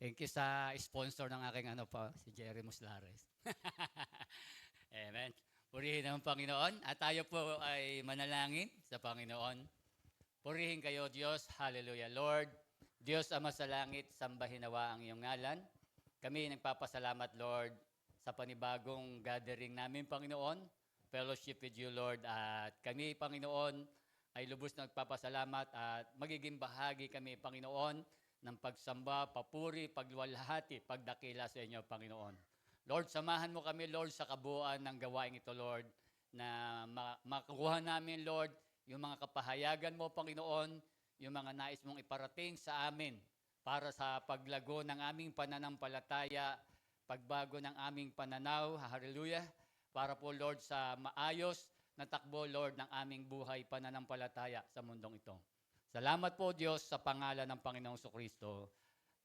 Thank you sa sponsor ng aking si Jerry Muslares. Amen. Purihin ang Panginoon at tayo po ay manalangin sa Panginoon. Purihin kayo Diyos. Hallelujah. Lord, Diyos Ama sa langit, sambahin nawa ang iyong ngalan. Kami nagpapasalamat Lord sa panibagong gathering namin Panginoon. Fellowship with you Lord. At kami Panginoon ay lubos na nagpapasalamat at magiging bahagi kami Panginoon ng pagsamba, papuri, pagluwalhati, pagdakila sa inyo, Panginoon. Lord, samahan mo kami, Lord, sa kabuuan ng gawain ito, Lord, na makuha namin, Lord, yung mga kapahayagan mo, Panginoon, yung mga nais mong iparating sa amin para sa paglago ng aming pananampalataya, pagbago ng aming pananaw, hallelujah, para po, Lord, sa maayos na takbo, Lord, ng aming buhay pananampalataya sa mundong ito. Salamat po Diyos sa pangalan ng Panginoong Kristo.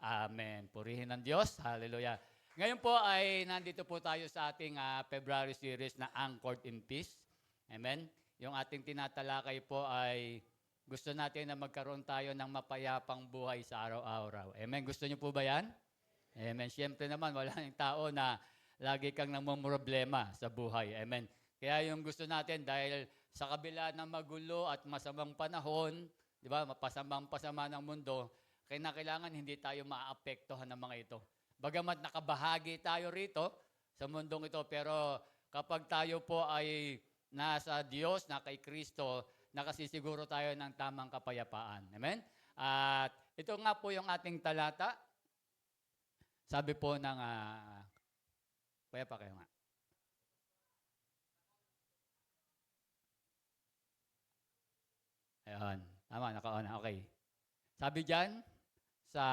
Amen. Purihin ng Diyos. Hallelujah. Ngayon po ay nandito po tayo sa ating February series na Anchored in Peace. Amen. Yung ating tinatalakay po ay gusto natin na magkaroon tayo ng mapayapang buhay sa araw-araw. Amen. Gusto niyo po ba yan? Amen. Siyempre naman, wala nang tao na lagi kang namumroblema sa buhay. Amen. Kaya yung gusto natin dahil sa kabila ng magulo at masamang panahon, di ba, pasama ng mundo, kailangan hindi tayo maaapektuhan ng mga ito. Bagamat nakabahagi tayo rito sa mundong ito, pero kapag tayo po ay nasa Diyos, na kay Kristo, nakasisiguro tayo ng tamang kapayapaan. Amen? At ito nga po yung ating talata. Sabi po ng, payapa kayo nga. Ayan. Tama, naka-on. Okay. Sabi diyan sa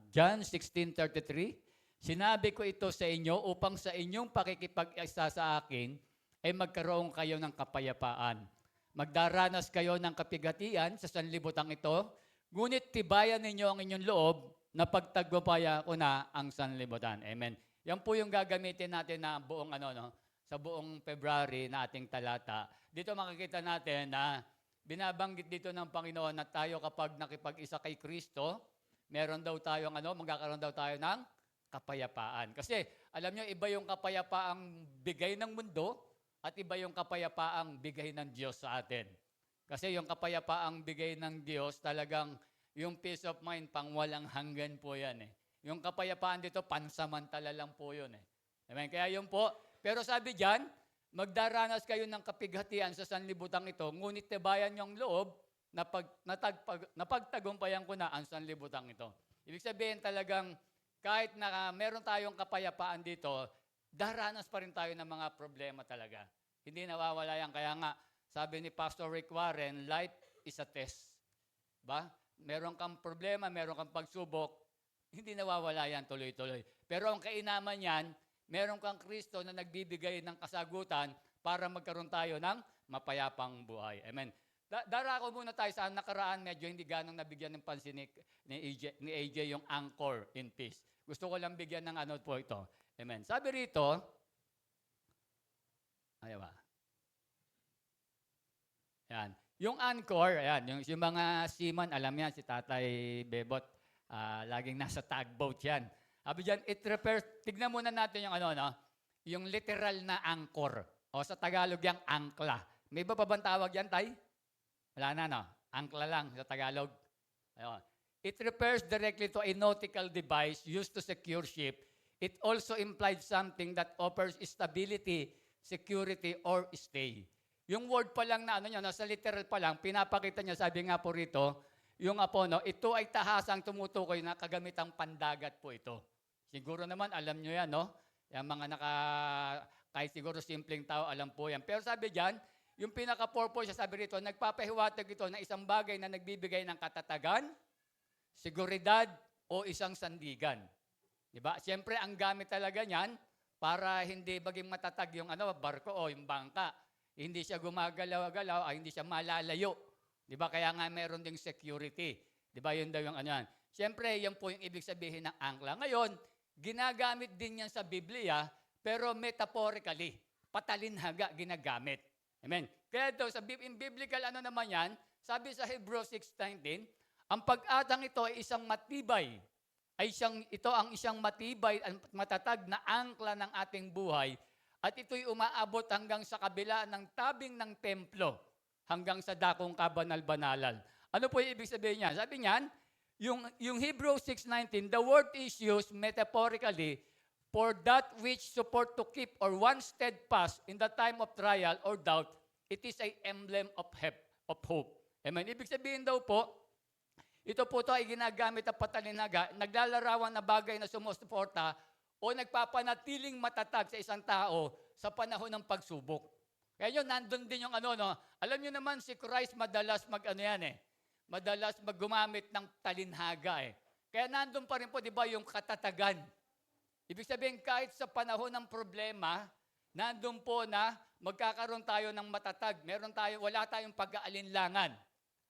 John 16:33, sinabi ko ito sa inyo upang sa inyong pakikipag-isa sa akin ay magkaroon kayo ng kapayapaan. Magdaranas kayo ng kapigatian sa sanlibutan ito, ngunit tibayan ninyo ang inyong loob na pagtagumpayan ko na ang sanlibutan. Amen. Yan po yung gagamitin natin na buong sa buong February na ating talata. Dito makikita natin na binabanggit dito ng Panginoon na tayo kapag nakipag-isa kay Kristo, meron daw tayong magkakaroon daw tayo ng kapayapaan. Kasi alam nyo, iba yung kapayapaang bigay ng mundo at iba yung kapayapaang bigay ng Diyos sa atin. Kasi yung kapayapaang bigay ng Diyos, talagang yung peace of mind, pang walang hanggan po yan eh. Yung kapayapaan dito, pansamantala lang po yun eh. Amen? Kaya yun po, pero sabi diyan, magdaranas kayo ng kapighatian sa sanlibutan ito, ngunit tibayan niyong loob na pagtagumpayan ko na ang sanlibutan ito. Ibig sabihin talagang kahit na meron tayong kapayapaan dito, daranas pa rin tayo ng mga problema talaga. Hindi nawawala yan. Kaya nga, sabi ni Pastor Rick Warren, life is a test. Ba? Meron kang problema, meron kang pagsubok, hindi nawawala yan tuloy-tuloy. Pero ang kainaman yan, meron kang Kristo na nagbibigay ng kasagutan para magkaroon tayo ng mapayapang buhay. Amen. Darako muna tayo sa nakaraan, medyo hindi ganong nabigyan ng pansin ni AJ yung anchor in peace. Gusto ko lang bigyan ng po ito. Amen. Sabi rito, ayaw ba? Yan. Yung anchor, ayan, yung mga seaman, alam yan, si Tatay Bebot, laging nasa tugboat yan. Sabi dyan, it refers, tignan muna natin yung yung literal na anchor. O sa Tagalog yung angkla. May iba pa bang tawag yan, Tay? Wala na, no? Angkla lang sa Tagalog. Ayun. It refers directly to a nautical device used to secure ship. It also implies something that offers stability, security, or stay. Yung word pa lang na nasa literal pa lang, pinapakita niya, sabi nga po rito, yung ito ay tahasang tumutukoy na kagamitang pandagat po ito. Siguro naman, alam nyo yan, no? Yung mga kahit siguro simpleng tao, alam po yan. Pero sabi dyan, yung pinaka-purpose, sabi rito, nagpapahiwatig ito na isang bagay na nagbibigay ng katatagan, seguridad, o isang sandigan. Diba? Siyempre, ang gamit talaga niyan, para hindi maging matatag yung barko o yung bangka. Hindi siya gumagalaw-galaw, hindi siya malalayo. Diba? Kaya nga meron ding security. Diba? Yun daw yung yan. Siyempre, yan po yung ibig sabihin ng angkla. Ngayon, ginagamit din yan sa Biblia, pero metaphorically, patalinhaga ginagamit. Amen. Kaya ito, in biblical naman yan, sabi sa Hebrews 6:19, ang pag-atang ito ay isang matibay ito ang isang matibay at matatag na angkla ng ating buhay at ito'y umaabot hanggang sa kabila ng tabing ng templo, hanggang sa dakong kabanal-banalan. Ano po yung ibig sabihin niya? Sabi niyan, yung Hebrews 6:19, the word is used metaphorically for that which support to keep or one steadfast in the time of trial or doubt. It is a emblem of hope. Amen. Ibig sabihin daw po, ito po ay ginagamit na patalinaga, naglalarawan na bagay na sumusuporta o nagpapanatiling matatag sa isang tao sa panahon ng pagsubok. Kaya yun, nandun din yung no? Alam nyo naman, si Christ madalas madalas maggumamit ng talinhaga Kaya nandun pa rin po, di ba, yung katatagan. Ibig sabihin, kahit sa panahon ng problema, nandun po na magkakaroon tayo ng matatag. Wala tayong pag-aalinlangan.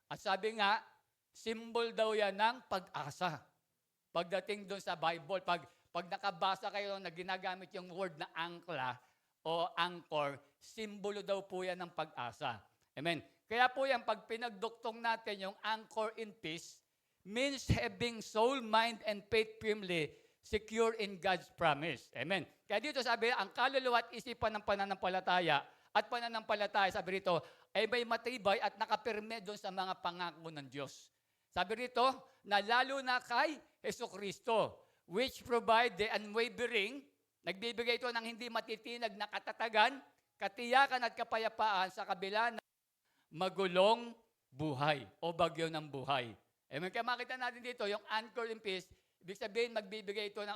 At sabi nga, symbol daw yan ng pag-asa. Pagdating doon sa Bible, pag nakabasa kayo na ginagamit yung word na angkla o anchor, simbolo daw po yan ng pag-asa. Amen. Kaya po yan, pag pinagduktong natin yung anchor in peace, means having soul, mind, and faith firmly secure in God's promise. Amen. Kaya dito sabi, ang kaluluwa at isipan ng pananampalataya sabi rito, ay may matibay at nakapirme doon sa mga pangako ng Diyos. Sabi rito, na lalo na kay Jesucristo, which provide the unwavering, nagbibigay ito ng hindi matitinag na katatagan, katiyakan at kapayapaan sa kabila ng magulong buhay o bagyo ng buhay. Amen. Kaya makita natin dito, yung anchor in peace, ibig sabihin, magbibigay ito ng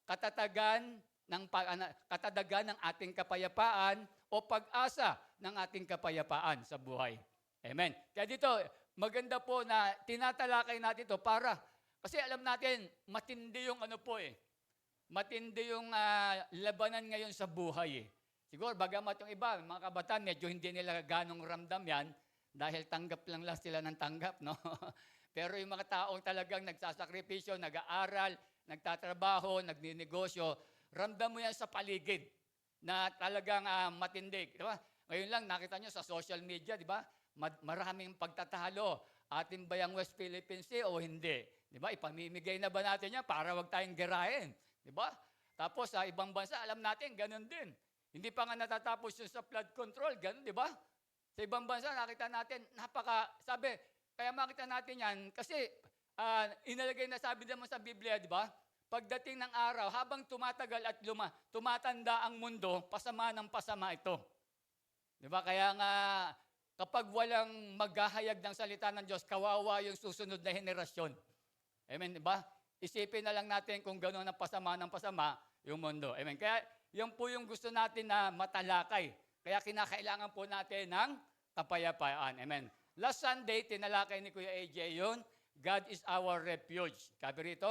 katatagan ng ating kapayapaan o pag-asa ng ating kapayapaan sa buhay. Amen. Kaya dito, maganda po na tinatalakay natin ito kasi alam natin, matindi yung matindi yung labanan ngayon sa buhay Siguro, bagamat yung iba, mga kabataan, medyo hindi nila ganong ramdam yan dahil tanggap lang sila ng tanggap, no? Pero yung mga taong talagang nagsasakripisyo, nag-aaral, nagtatrabaho, nagninegosyo, ramdam mo yan sa paligid na talagang matindi. Di ba? Ngayon lang, nakita nyo sa social media, di ba? Maraming pagtatalo. Atin ba yung West Philippines Sea o hindi? Di ba? Ipamimigay na ba natin yan para wag tayong gerahin? Di ba? Tapos sa ibang bansa, alam natin, ganun din. Hindi pa nga natatapos yung sa flood control, ganun, di ba? Sa ibang bansa, nakita natin, kaya makita natin yan, kasi inalagay na sabi naman sa Biblia, di ba? Pagdating ng araw, habang tumatagal at tumatanda ang mundo, pasama ng pasama ito. Di ba? Kaya nga, kapag walang maghahayag ng salita ng Diyos, kawawa yung susunod na henerasyon. Amen, di ba? Isipin na lang natin kung gano'n ang pasama ng pasama yung mundo. Amen. Kaya yan po yung gusto natin na matalakay. Kaya kinakailangan po natin ng kapayapaan. Amen. Last Sunday, tinalakay ni Kuya AJ yun, God is our refuge. Sabi rito,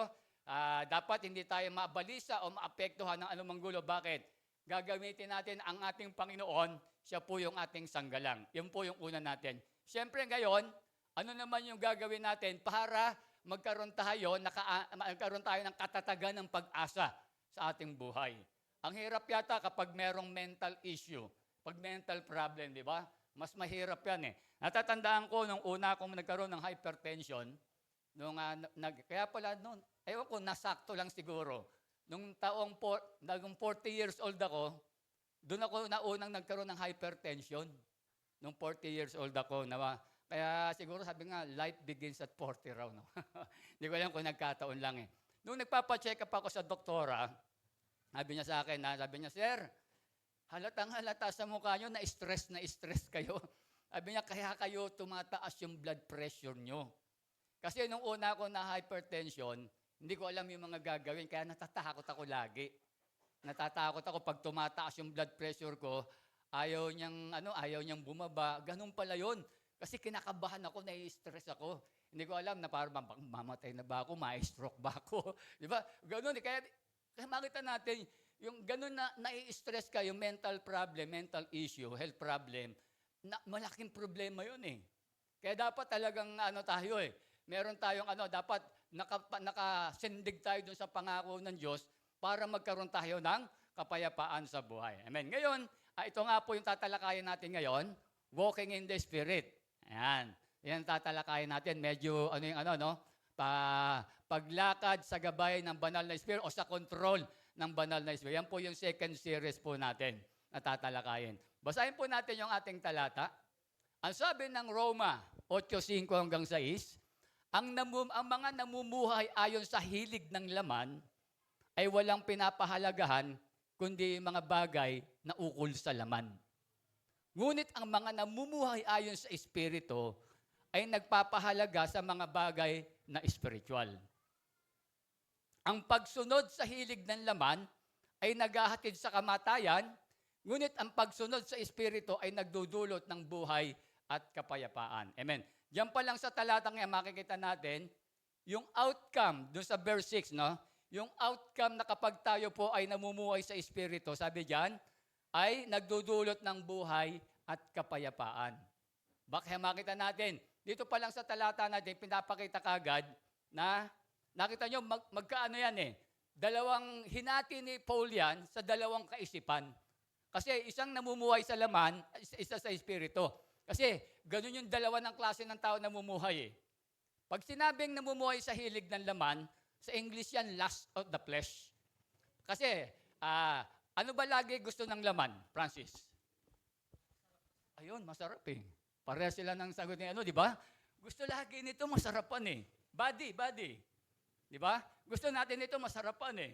dapat hindi tayo mabalisa o maapektuhan ng anumang gulo. Bakit? Gagamitin natin ang ating Panginoon, siya po yung ating sanggalang. Yun po yung una natin. Siyempre ngayon, ano naman yung gagawin natin para magkaroon tayo ng katatagan ng pag-asa sa ating buhay. Ang hirap yata kapag merong mental issue, pag mental problem, di ba? Mas mahirap yan Natatandaan ko nung una akong nagkaroon ng hypertension, kaya pala noon, ewan ko, nasakto lang siguro. Nung 40 years old ako, doon ako naunang nagkaroon ng hypertension. Nung 40 years old ako, kaya siguro sabi nga, life begins at 40 raw. No? Hindi ko alam kung nagkataon lang Nung nagpapacheck up ako sa doktora, sabi niya sa akin, Sir, halatang-halata sa mukha nyo na stress kayo. Sabi niya, kaya kayo tumataas yung blood pressure nyo. Kasi nung una ako na hypertension, hindi ko alam yung mga gagawin, kaya natatakot ako lagi. Natatakot ako pag tumataas yung blood pressure ko, ayaw niyang bumaba. Ganun pala yun. Kasi kinakabahan ako, nai-stress ako. Hindi ko alam na parang mamatay na ba ako, ma-stroke ba ako. Di ba? Ganun. Kaya makita natin, yung ganun na nai-stress ka, yung mental problem, mental issue, health problem, malaking problema yun Kaya dapat talagang tayo meron tayong dapat nakasindig tayo dun sa pangako ng Diyos para magkaroon tayo ng kapayapaan sa buhay. Amen. Ngayon, ito nga po yung tatalakayin natin ngayon, walking in the Spirit. Ayan. Yan tatalakayin natin. Medyo, paglakad sa gabay ng banal na Espiritu o sa control ng banal na Espiritu. Yan po yung second series po natin na tatalakayin. Basahin po natin yung ating talata. Ang sabi ng Roma 8:5 hanggang 6, ang mga namumuhay ayon sa hilig ng laman ay walang pinapahalagahan kundi mga bagay na ukol sa laman. Ngunit ang mga namumuhay ayon sa Espiritu ay nagpapahalaga sa mga bagay na espiritual. Ang pagsunod sa hilig ng laman ay naghahatid sa kamatayan, ngunit ang pagsunod sa Espiritu ay nagdudulot ng buhay at kapayapaan. Amen. Diyan pa lang sa talatang yan, makikita natin yung outcome doon sa verse 6, no? Yung outcome na kapag tayo po ay namumuhay sa Espiritu, sabi diyan, ay nagdudulot ng buhay at kapayapaan. Bakit makita natin? Dito pa lang sa talata natin, pinapakita kagad na, nakita nyo, magkaano yan eh. Dalawang hinati ni Paul yan sa dalawang kaisipan. Kasi isang namumuhay sa laman, isa sa Espiritu. Kasi ganun yung dalawa ng klase ng tao namumuhay eh. Pag sinabing namumuhay sa hilig ng laman, sa English yan, lust of the flesh. Kasi, ano ba lagi gusto ng laman, Francis? Ayun, masarap eh. Pareha sila ng sagot ni di ba? Gusto lagi nito masarapan eh. Body. Di ba? Gusto natin ito masarapan eh.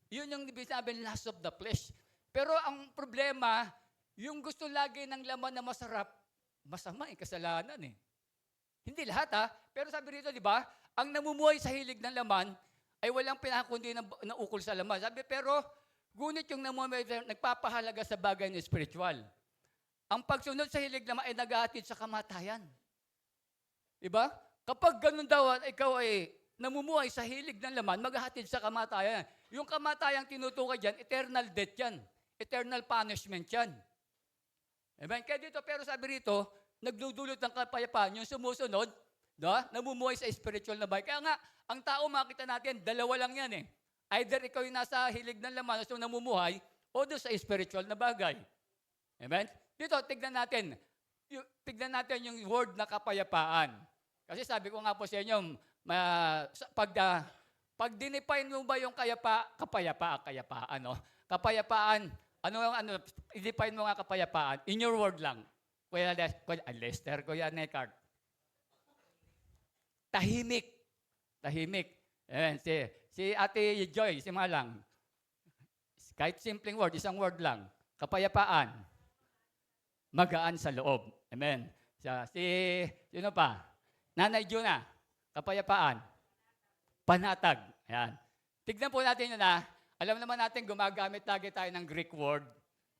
Yun yung sabi, lust of the flesh. Pero ang problema, yung gusto lagi ng laman na masarap, masama eh, kasalanan eh. Hindi lahat pero sabi rito, di ba? Ang namumuhay sa hilig ng laman ay walang pinakundi na ukol sa laman. Sabi, pero ngunit yung namumuhay nagpapahalaga sa bagay na spiritual. Ang pagsunod sa hilig naman ay naghahatid sa kamatayan. Diba? Kapag ganun daw, ikaw ay namumuhay sa hilig ng laman, maghahatid sa kamatayan. Yung kamatayang tinutukoy dyan, eternal death yan. Eternal punishment yan. Amen? Kaya dito, pero sabi rito, nagdudulot ng kapayapaan. Yung sumusunod, namumuhay sa spiritual na bagay. Kaya nga, ang tao makita natin, dalawa lang yan eh. Either ikaw yung nasa hilig ng laman, so namumuhay, o doon sa spiritual na bagay. Amen? Dito, tignan natin yung word na kapayapaan. Kasi sabi ko nga po sa inyo, pag dinefine mo ba yung kapayapaan, no? Kapayapaan, i-define mo nga kapayapaan, in your word lang. Kuya Lester, Kuya Nekard. Tahimik. Ayan, si Ate Joy, si Malang. Kahit simpleng word, isang word lang. Kapayapaan. Magaan sa loob. Amen. Sino pa? Nanay Juna, kapayapaan. Panatag. Ayan. Tignan po natin yun alam naman natin, gumagamit lagi tayo ng Greek word.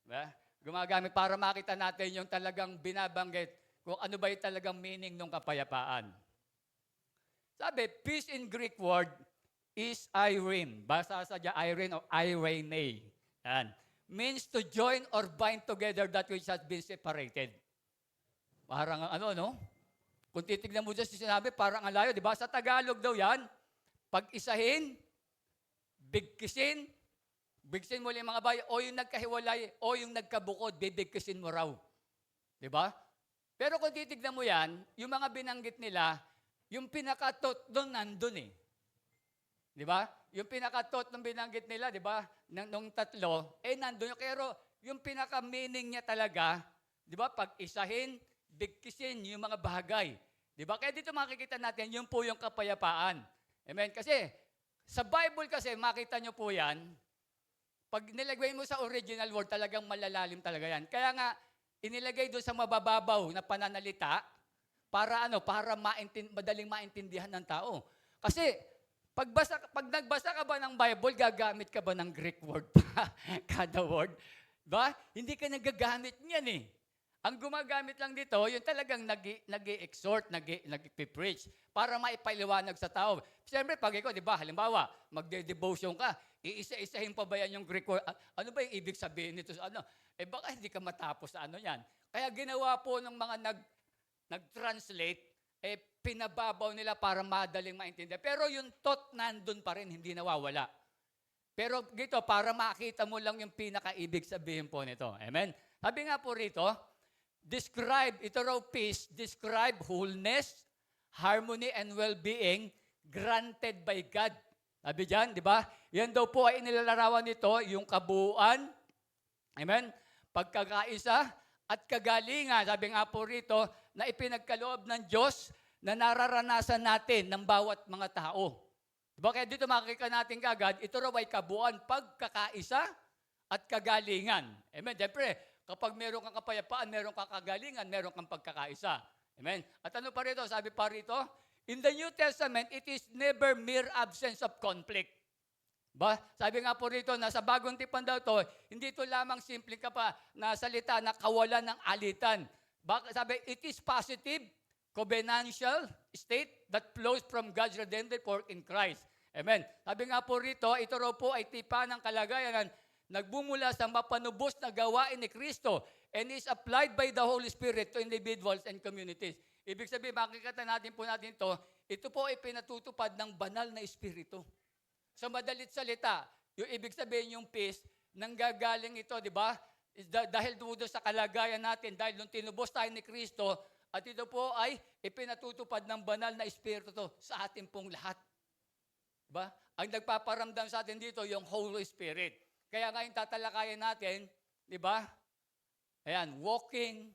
Diba? Gumagamit para makita natin yung talagang binabanggit kung ano ba yung talagang meaning ng kapayapaan. Sabi, peace in Greek word is irene. Basta sa dyan, irene o irene. Ayan. Means to join or bind together that which has been separated. Parang Kung titignan mo dyan sinabi, parang ang layo, di ba? Sa Tagalog daw yan, pag-isahin, bigkisin mo yung mga bayan, o yung nagkahiwalay, o yung nagkabukod, bibigkisin mo raw. Di ba? Pero kung titignan mo yan, yung mga binanggit nila, yung pinakatot doon nandun eh. Di ba? Yung pinakatot ng binanggit nila, di ba? Nung tatlo, nandun. Pero yung pinaka-meaning niya talaga, di ba? Pag-isahin, bigkisin yung mga bagay. Di ba? Kaya dito makikita natin, yun po yung kapayapaan. Amen? Kasi, sa Bible kasi, makita nyo po yan, pag nilagay mo sa original word, talagang malalalim talaga yan. Kaya nga, inilagay doon sa mabababaw na pananalita, para madaling maintindihan ng tao. Kasi, pag nagbasa ka ba ng Bible, gagamit ka ba ng Greek word pa? Kada word? Ba? Hindi ka nagagamit niyan eh. Ang gumagamit lang dito, yung talagang nag-i-exhort, nag-i-preach para maipaliwanag sa tao. Siyempre, pag ikaw, di ba, halimbawa, magde-devotion ka, iisa-isahin pa ba yan yung Greek word? Ano ba yung ibig sabihin nito? Baka hindi ka matapos sa yan. Kaya ginawa po ng mga nag-translate, pinababaw nila para madaling maintindihan. Pero yung thought nandun pa rin, hindi nawawala. Pero dito, para makita mo lang yung pinakaibig sabihin po nito. Amen? Sabi nga po rito, describe wholeness, harmony, and well-being granted by God. Sabi dyan, di ba? Yan daw po ay inilalarawan nito, yung kabuuan, amen, pagkakaisa at kagalingan, sabi nga po rito, na ipinagkaloob ng Diyos na nararanasan natin ng bawat mga tao. Diba? Kaya dito makikita natin kagad, ito raw ay kabuuan, pagkakaisa at kagalingan. Amen. Siyempre, kapag meron kang kapayapaan, meron kang kagalingan, meron kang pagkakaisa. Amen. At ano pa rito? Sabi pa rito, in the New Testament, it is never mere absence of conflict. Ba? Sabi nga po rito, nasa bagong tipan daw to, hindi ito lamang simple ka pa na salita na kawalan ng alitan. Sabi, it is positive, covenantal state that flows from God's redemptive work in Christ. Amen. Sabi nga po rito, ito raw po ay tipa ng kalagayan nagbumula sa mapanubos na gawain ni Kristo and is applied by the Holy Spirit to individuals and communities. Ibig sabihin, makikita natin ito po ay pinatutupad ng banal na Espiritu. Sa madalit salita, yung ibig sabihin yung peace, nanggagaling ito, di ba? Dahil doon sa kalagayan natin, dahil nung tinubos tayo ni Kristo, at ito po ay ipinatutupad ng banal na Espiritu to sa atin pong lahat. Diba? Ang nagpaparamdam sa atin dito, yung Holy Spirit. Kaya ngayon tatalakayan natin, di ba? Ayan, walking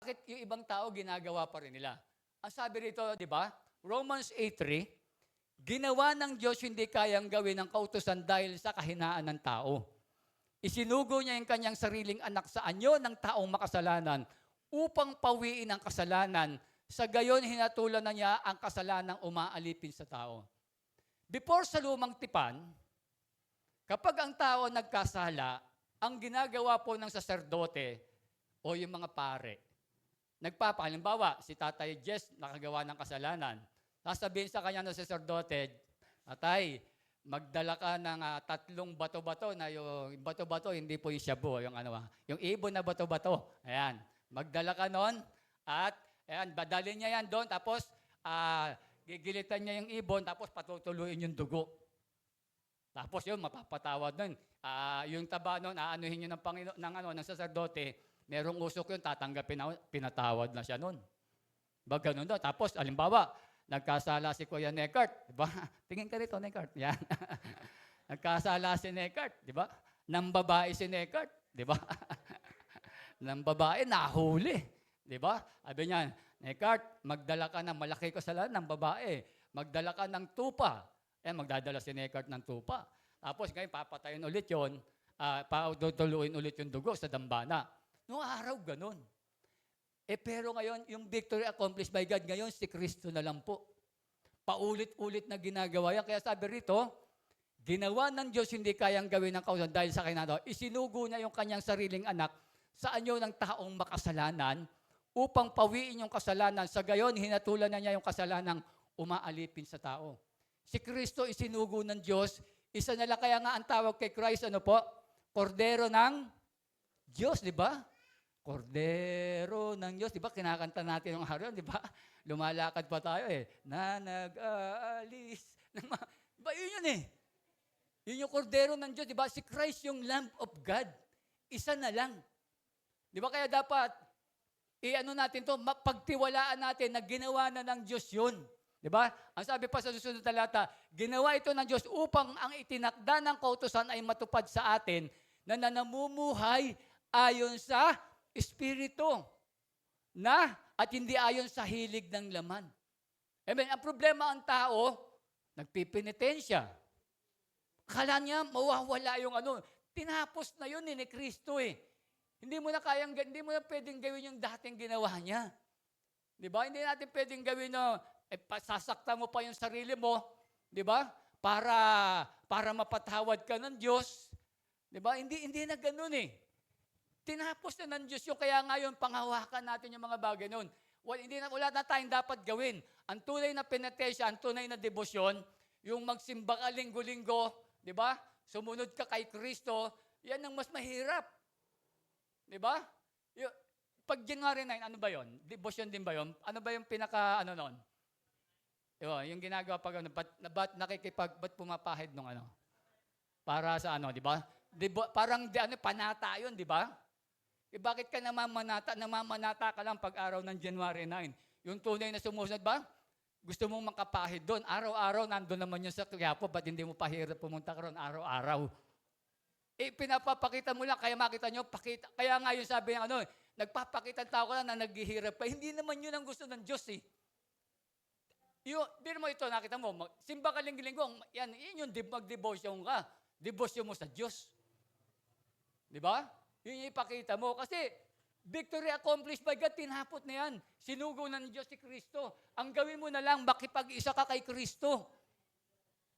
bakit yung ibang tao ginagawa pa rin nila? Ang sabi rito, di ba? Romans 8:3, ginawa ng Diyos hindi kayang gawin ng kautusan dahil sa kahinaan ng tao. Isinugo niya yung kanyang sariling anak sa anyo ng taong makasalanan upang pawiin ang kasalanan. Sa gayon, hinatulan na niya ang kasalanang umaalipin sa tao. Before sa lumang tipan, kapag ang tao nagkasala, ang ginagawa po ng saserdote o yung mga pare, halimbawa, si Tatay Jess nakagawa ng kasalanan. Sasabihin sa kanya ng saserdote, Tatay, magdala ka ng 3 bato-bato na yung bato-bato, hindi po yung shabu, yung ibon na bato-bato. Ayan, magdala ka nun at ayan, badalin niya yan doon, tapos gigilitan niya yung ibon, tapos patutuluin yung dugo. Tapos yun, mapapatawad nun. Yung taba nun, aanuhin niyo ng Panginoon, ng saserdote, merong usok yun, tatanggapin, pinatawad na siya nun. Ba, ganun doon. Tapos, alimbawa, nagkasala si Kuya Nekart, di ba? Tingin ka rito, Nekart. Yan. Nagkasala si Nekart, di ba? Nang babae si Nekart, di ba? Nang babae, nahuli. Di ba? Sabi niya, Nekart, magdala ka ng malaki kasalanan ng babae. Magdala ka ng tupa. Magdadala si Nekart ng tupa. Tapos ngayon, papatayin ulit yun. Tutuluin ulit yung dugo sa dambana. Noong araw, ganun. Pero ngayon, yung victory accomplished by God, ngayon si Kristo na lang po. Paulit-ulit na ginagawa yan. Kaya sabi rito, ginawa ng Diyos hindi kayang gawin ng kautusan dahil sa kanya. Isinugo niya yung kanyang sariling anak sa anyo ng taong makasalanan upang pawiin yung kasalanan. Sa gayon, hinatulan na niya yung kasalanang umaalipin sa tao. Si Kristo isinugo ng Diyos. Isa na lang, kaya nga ang tawag kay Christ, ano po? Kordero ng Diyos, di ba? Kordero ng Diyos, di ba? Kinakanta natin yung haro, di ba? Lumalakad pa tayo na nag-aalis. Ba, yun eh. Yun yung kordero ng Diyos, di ba? Si Christ yung Lamb of God. Isa na lang. Di ba? Kaya dapat, natin to, pagtiwalaan natin na ginawa na ng Diyos yun. Di ba? Ang sabi pa sa susunod na talata, ginawa ito ng Diyos upang ang itinakda ng kautusan ay matupad sa atin na namumuhay ayon sa Espiritu at hindi ayon sa hilig ng laman. Amen. Ang problema ang tao, nagpipinitensya. Akala niya mawawala yung tinapos na yun ni Kristo eh. Hindi mo na pwedeng gawin yung dating ginawa niya. Di ba? Hindi natin pwedeng gawin sasaktan mo pa yung sarili mo, di ba? Para mapatawad ka ng Diyos. Di ba? Hindi na ganun eh. Tinapos na ng Diyos yung kaya ngayon panghawakan natin yung mga bagay noon. Wala na tayong dapat gawin. Ang tunay na penitensya, ang tunay na debosyon, yung magsimba ka linggo-linggo, di ba? Sumunod ka kay Kristo, yan ang mas mahirap. Di ba? Pag January 9, ano ba yon? Devotion din ba yon? Ano ba yung noon? Yung ginagawa pag ba't ba't pumapahid nung Para sa di ba? Parang panata yun, di ba? Bakit ka namamanata ka lang pag araw ng January 9? Yung tunay na sumusunod ba? Gusto mong makapahid doon. Araw-araw, nandun naman yun sa Quiapo, ba't hindi mo pahirap pumunta ka ron araw-araw? Pinapapakita mo lang, kaya makita nyo, kaya nga yung sabi ng nagpapakita tao ka lang na naghihirap pa. Hindi naman yun ang gusto ng Diyos eh. Di mo ito, nakita mo, simba ka linggo-linggo, yan yung mag-devotion ka. Devotion mo sa Diyos. Di ba? Yun yung ipakita mo. Kasi, victory accomplished by God, tinapot na yan. Sinugo na ng Diyos si Kristo. Ang gawin mo na lang, makipag-isa ka kay Kristo.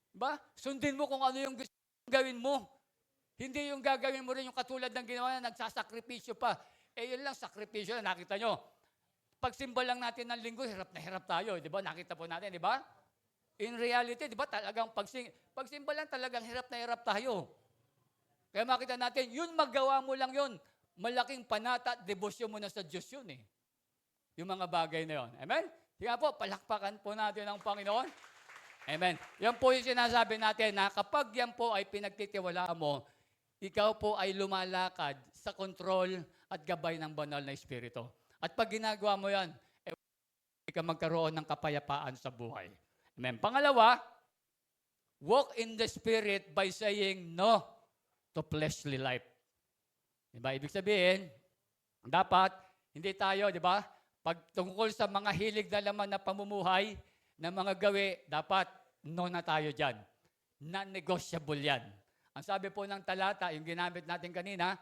Ba? Sundin mo kung ano yung gusto gawin mo. Hindi yung gagawin mo rin yung katulad ng ginawa na nagsasakripisyo pa. Yun lang, sakripisyo na nakita nyo. Pagsimba lang natin ng linggo, hirap na hirap tayo. Di ba? Nakita po natin, di ba? In reality, di ba? Talagang pagsimba lang talagang hirap na hirap tayo. Kaya makita natin, yun magawa mo lang yun. Malaking panata at debosyon mo na sa Diyos yun eh. Yung mga bagay na yun. Amen? Kaya po, palakpakan po natin ang Panginoon. Amen. Yan po yung sinasabi natin na kapag yan po ay pinagtitiwalaan mo, ikaw po ay lumalakad sa kontrol at gabay ng banal na Espiritu. At pag ginagawa mo yan, ka magkaroon ng kapayapaan sa buhay. Amen. Pangalawa, walk in the Spirit by saying no to fleshly life. Diba? Ibig sabihin, dapat Hindi tayo, di ba? Pag tungkol sa mga hilig na laman na pamumuhay, na mga gawi, dapat no na tayo dyan. Non-negotiable yan. Ang sabi po ng talata, yung ginamit natin kanina,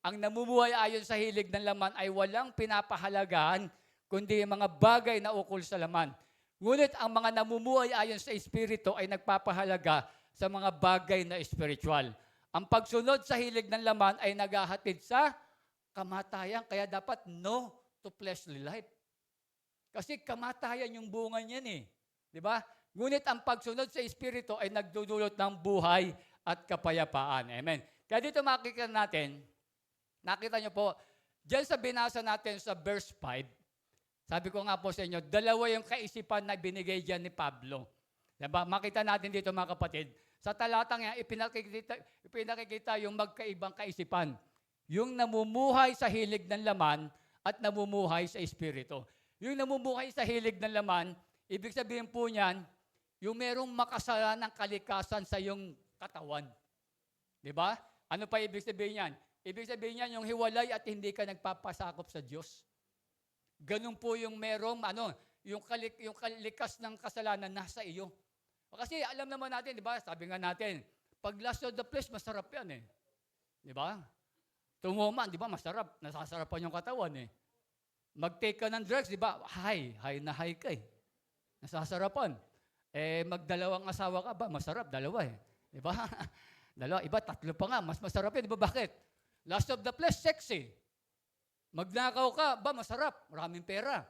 ang namumuhay ayon sa hilig ng laman ay walang pinapahalagaan, kundi yung mga bagay na ukol sa laman. Ngunit ang mga namumuhay ayon sa Espiritu ay nagpapahalaga sa mga bagay na espiritual. Ang pagsunod sa hilig ng laman ay naghahatid sa kamatayan, kaya dapat no to fleshly life. Kasi kamatayan yung bunga niyan eh. Di ba? Ngunit ang pagsunod sa Espiritu ay nagdudulot ng buhay at kapayapaan. Amen. Kaya dito makikita natin, nakita nyo po, diyan sa binasa natin sa verse 5, sabi ko nga po sa inyo, dalawa yung kaisipan na binigay diyan ni Pablo. Diba? Makita natin dito mga kapatid, sa talatang yan, ipinakikita yung magkaibang kaisipan. Yung namumuhay sa hilig ng laman at namumuhay sa Espiritu. Yung namumuhay sa hilig ng laman, ibig sabihin po niyan, yung merong makasalanang kalikasan sa iyong katawan. Di ba? Ano pa ibig sabihin niyan? Ibig sabihin niyan, yung hiwalay at hindi ka nagpapasakop sa Diyos. Ganun po yung merong, yung kalikas ng kasalanan nasa iyo. Kasi alam naman natin, di ba? Sabi nga natin, pag lust of the flesh, masarap yan eh. Di ba? Tumuman, di ba? Masarap. Nasasarapan yung katawan eh. Mag-take ka ng drugs, di ba? High na high ka eh. Nasasarapan. Magdalawang asawa ka ba? Masarap, dalawa eh. Di ba? Dalawa, iba, tatlo pa nga. Mas masarap yun, di ba? Bakit? Lust of the flesh, sexy. Magnakaw ka, ba? Masarap. Maraming pera.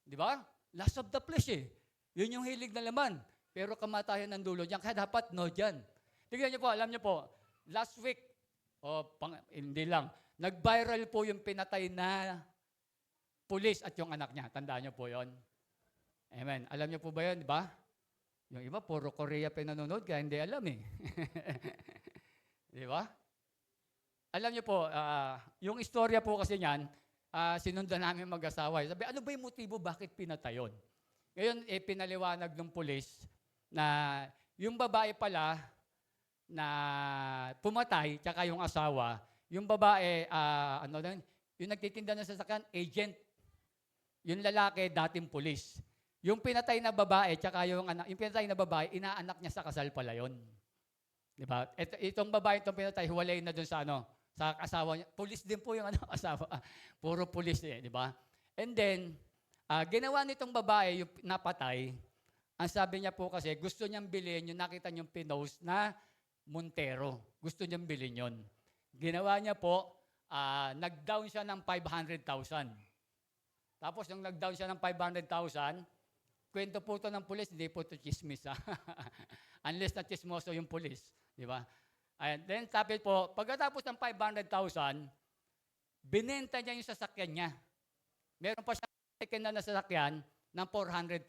Di ba? Lust of the flesh eh. Yun yung hilig na laman. Pero kamatayan ng dulo diyan. Kaya dapat no dyan. Tignan niyo po, alam niyo po, last week, hindi lang, nag-viral po yung pinatay na pulis at yung anak niya. Tandaan niyo po yon. Amen. Alam niyo po ba yun, di ba? Yung iba, puro Korea pinanonood, kaya hindi alam eh. Di ba? Alam niyo po, yung istorya po kasi niyan, sinundan namin mag-asawa. Sabi, ano ba yung motibo, bakit pinatay yun? Ngayon, pinaliwanag ng pulis na yung babae pala na pumatay, tsaka yung asawa, yung babae, yung nagtitinda ng sasakyan, agent. Yung lalaki, dating pulis. Yung pinatay na babae, tsaka yung pinatay na babae, inaanak niya sa kasal pala yun. Di ba? Itong babae, itong pinatay, huwalay na dun sa sa asawa niya. Pulis din po yung asawa. Puro pulis eh, di ba? And then, ginawa nitong babae, yung napatay, ang sabi niya po kasi, gusto niyang bilhin, yung nakita niyong pinost na Montero. Gusto niyang bilhin yun. Ginawa niya po, nag-down siya ng 500,000. Tapos, nung nag-down siya ng 500,000, kwento po ito ng pulis, hindi po ito chismis. Unless na chismoso yung pulis. Di ba? And then, sabi po, pagkatapos ng 500,000, binenta niya yung sasakyan niya. Meron pa siya second na sasakyan ng 400,000.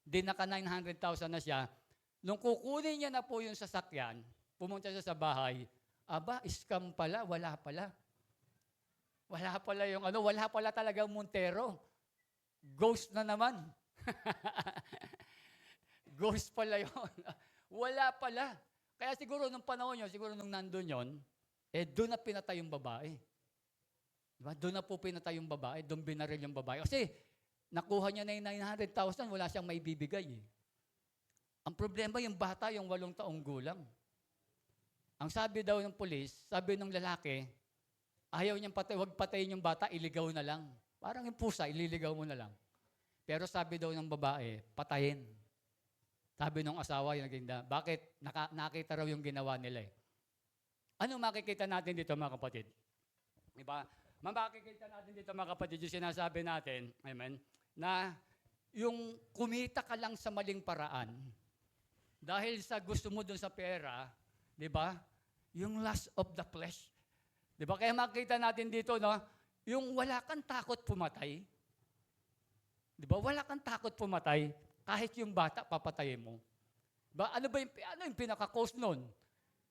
Di naka 900,000 na siya. Nung kukunin niya na po yung sasakyan, pumunta siya sa bahay, scam pala, wala pala. Wala pala yung wala pala talagang Montero. Ghost na naman. Ghost pala yun. Wala pala. Kaya siguro nung panahon yun, siguro nung nandun yun, doon na pinatay yung babae. Diba? Doon na po pinatay yung babae, doon binaril yung babae. Kasi nakuha niya na yung 900,000, wala siyang maibibigay. Ang problema, yung bata, yung 8 taong gulang. Ang sabi daw ng pulis, sabi ng lalaki, ayaw niyang wag patayin yung bata, iligaw na lang. Parang yung pusa, ililigaw mo na lang. Pero sabi daw ng babae, patayin. Sabi ng asawa, yung naginda, bakit? Nakita raw yung ginawa nila eh. Ano makikita natin dito mga kapatid? Diba? Makikita natin dito mga kapatid, yung sinasabi natin, amen, na yung kumita ka lang sa maling paraan, dahil sa gusto mo dun sa pera, di ba? Yung lust of the flesh. Di ba? Kaya makikita natin dito, no? Yung wala kang takot pumatay. Di ba? Wala kang takot pumatay, kahit yung bata, papatayin mo. Ba, ano yung pinaka-cause nun?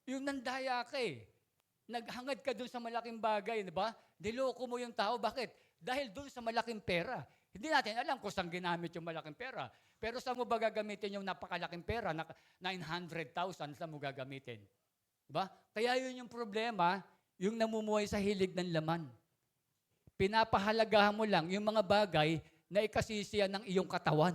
Yung nandaya ka eh. Naghangad ka dun sa malaking bagay, di ba? Niloko mo yung tao. Bakit? Dahil dun sa malaking pera. Hindi natin alam kung saan ginamit yung malaking pera. Pero saan mo ba gagamitin yung napakalaking pera? 900,000, saan mo gagamitin? Diba? Kaya yun yung problema, yung namumuhay sa hilig ng laman. pinapahalagahan mo lang yung mga bagay na ikasisiyan ng iyong katawan.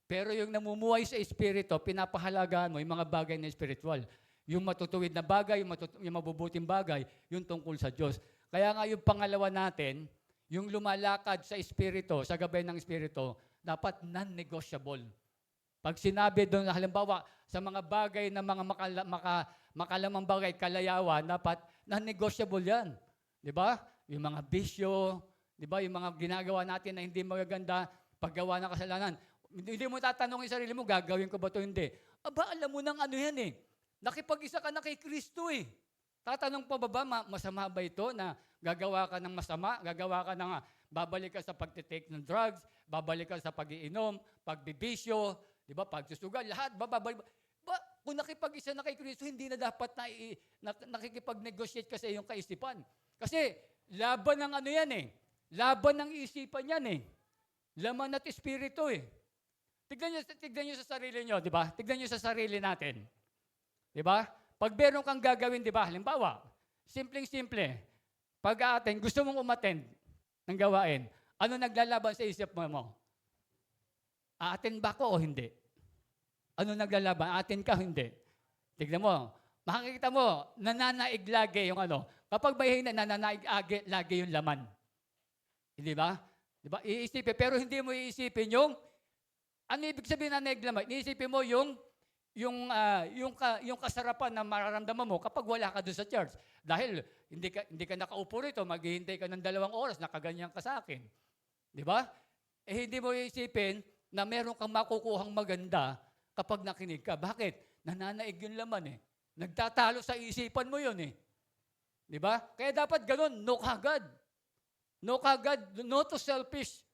Pero yung namumuhay sa Espiritu, pinapahalagahan mo yung mga bagay na spiritual. Yung matutuwid na bagay, yung mabubuting bagay, yung tungkol sa Diyos. Kaya nga yung pangalawa natin, yung lumalakad sa Espiritu, sa gabay ng Espiritu, dapat non-negotiable. Pag sinabi doon, halimbawa, sa mga bagay na mga makalamang bagay, kalayawan, dapat non-negotiable yan. Di ba? Yung mga bisyo, di ba? Yung mga ginagawa natin na hindi magaganda, paggawa ng kasalanan. Hindi mo tatanungin sarili mo, gagawin ko ba ito? Hindi. Aba, alam mo nang ano yan eh. Nakipag-isa ka na kay Kristo eh. Tatanong pa ba, masama ba ito na gagawa ka ng masama? Gagawa ka ng, babalik ka sa pagtitake ng drugs, babalik ka sa pag-iinom, pagbibisyo, di ba, pagsusugal, lahat, babalik. Kung nakipag-isa na kay Kristo, hindi na dapat nakikipag-negotiate ka sa iyong kaisipan. Kasi, laban ng ano yan eh. Laban ng isipan yan eh. Laman at espiritu eh. Tignan nyo sa sarili nyo, di ba? Tignan nyo sa sarili natin. Di ba? Pag meron kang gagawin, di ba? Halimbawa, simpleng-simple. Pag atin, gusto mong umattend ng gawain, ano naglalaban sa isip mo? Aaten ba ko o hindi? Ano naglalaban? Aaten ka o hindi? Tignan mo. Makikita mo, nananaig lagi yung ano. Kapag may hina, nananaig lagi yung laman. Hindi ba? Di ba? Iisipin. Pero hindi mo iisipin yung, ano ibig sabihin na naglaman? Iisipin mo yung kasarapan na mararamdaman mo kapag wala ka doon sa church. Dahil hindi ka nakaupo rito, maghihintay ka ng 2 oras, nakaganyan ka sa akin. Di ba? Eh hindi mo iisipin na meron kang makukuhang maganda kapag nakinig ka. Bakit? Nananaig yung laman eh. Nagtatalo sa isipan mo yun eh. Di ba? Kaya dapat ganun, no kagad. No kagad, no to selfish.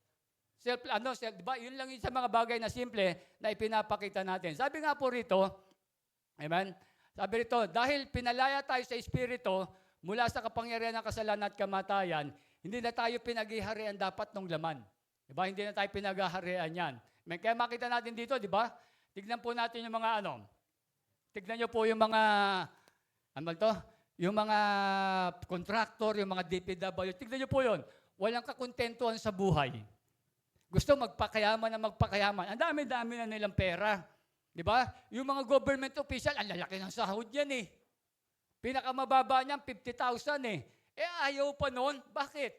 Di ba? Yun lang yun sa mga bagay na simple na ipinapakita natin. Sabi nga po rito, amen? Sabi rito, dahil pinalaya tayo sa Espiritu mula sa kapangyarihan ng kasalanan at kamatayan, hindi na tayo pinaghiharian dapat ng laman. Di ba? Hindi na tayo pinaghaharian yan. Kaya makita natin dito, di ba? Tignan po natin yung mga tignan nyo po yung mga, yung mga contractor, yung mga DPW, tignan nyo po yun. Walang kakontentuhan sa buhay. Gusto magpakayaman na magpakayaman. Ang dami-dami na nilang pera. Di ba? Yung mga government official, ang lalaki ng sahod yan eh. Pinakamababa niyan, 50,000 eh. Eh ayaw pa noon. Bakit?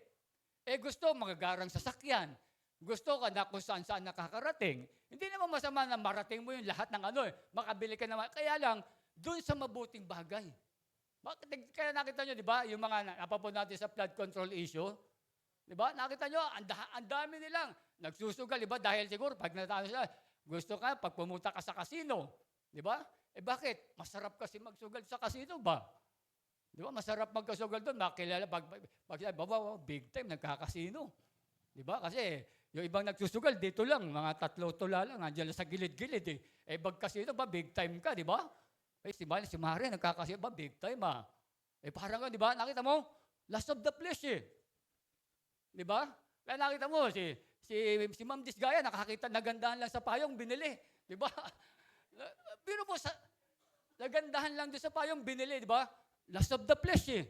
Eh gusto magagarang sasakyan. Gusto ka na kung saan-saan nakakarating. Hindi naman masama na marating mo yung lahat ng ano eh. Makabili ka naman. Kaya lang, dun sa mabuting bagay. Kaya nakita nyo, di ba? Yung mga napapunta natin sa flood control issue. Di ba? Nakita nyo, ang dami nilang nagsusugal, di ba? Dahil siguro, pag natalo sila, gusto ka, pag pumunta ka sa casino, di ba? Eh bakit? Masarap kasi magsugal sa casino ba? Di ba? Masarap magkasugal doon. Makilala, pag big time, nagkakasino. Di ba? Kasi yung ibang nagsusugal, dito lang, mga 3 tula lang, nandiyan sa gilid-gilid eh. Eh pag casino ba, big time ka, di ba? Eh si Mari, nagkakasino ba, big time ah. Eh parang, di ba? Nakita mo? Last of the flesh eh. Di ba? Kaya nakita mo, si Ma'am Disgaya, nakakita, nagandahan lang sa payong, binili. Di ba? Pero po, nagandahan lang doon sa payong, binili, di ba? Last of the flesh eh.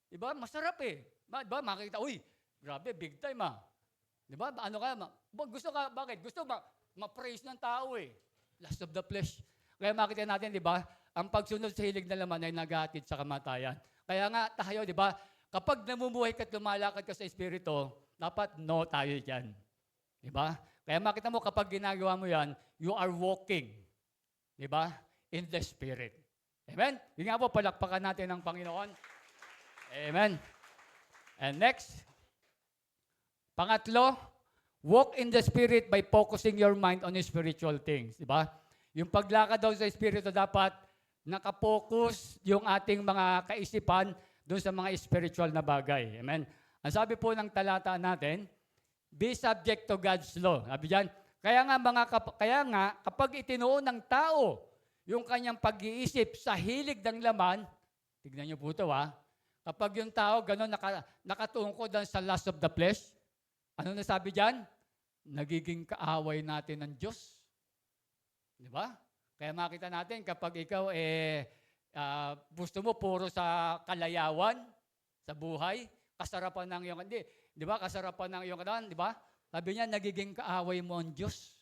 Di ba? Masarap eh. Di ba? Makikita, uy, grabe, big time ah. Di ba? Ano ka? Gusto ka, bakit? Gusto ma-praise ng tao eh. Last of the flesh. Kaya makita natin, di ba? Ang pagsunod sa hilig na laman ay naghahatid sa kamatayan. Kaya nga tayo, di ba? Kapag namumuhay ka at lumalakad ka sa Espiritu, dapat no tayo dyan. Di ba? Kaya makita mo, kapag ginagawa mo yan, you are walking. Di ba? In the Spirit. Amen? Yun nga po, palakpakan natin ng Panginoon. Amen. And next, pangatlo, walk in the Spirit by focusing your mind on spiritual things. Di ba? Yung paglakad daw sa Espiritu, dapat nakapokus yung ating mga kaisipan doon sa mga spiritual na bagay. Amen? Ang sabi po ng talata natin, be subject to God's law. Sabi dyan, kaya nga, kapag itinuon ng tao yung kanyang pag-iisip sa hilig ng laman, tignan niyo po ito kapag yung tao gano'n nakatungkod sa lust of the flesh, ano na sabi dyan? Nagiging kaaway natin ng Diyos. Di ba? Kaya makita natin kapag ikaw gusto mo puro sa kalayawan, sa buhay, kasarapan ng iyong, hindi, di ba, kasarapan ng iyong katawan, di ba? Sabi niya, nagiging kaaway mo ang Diyos.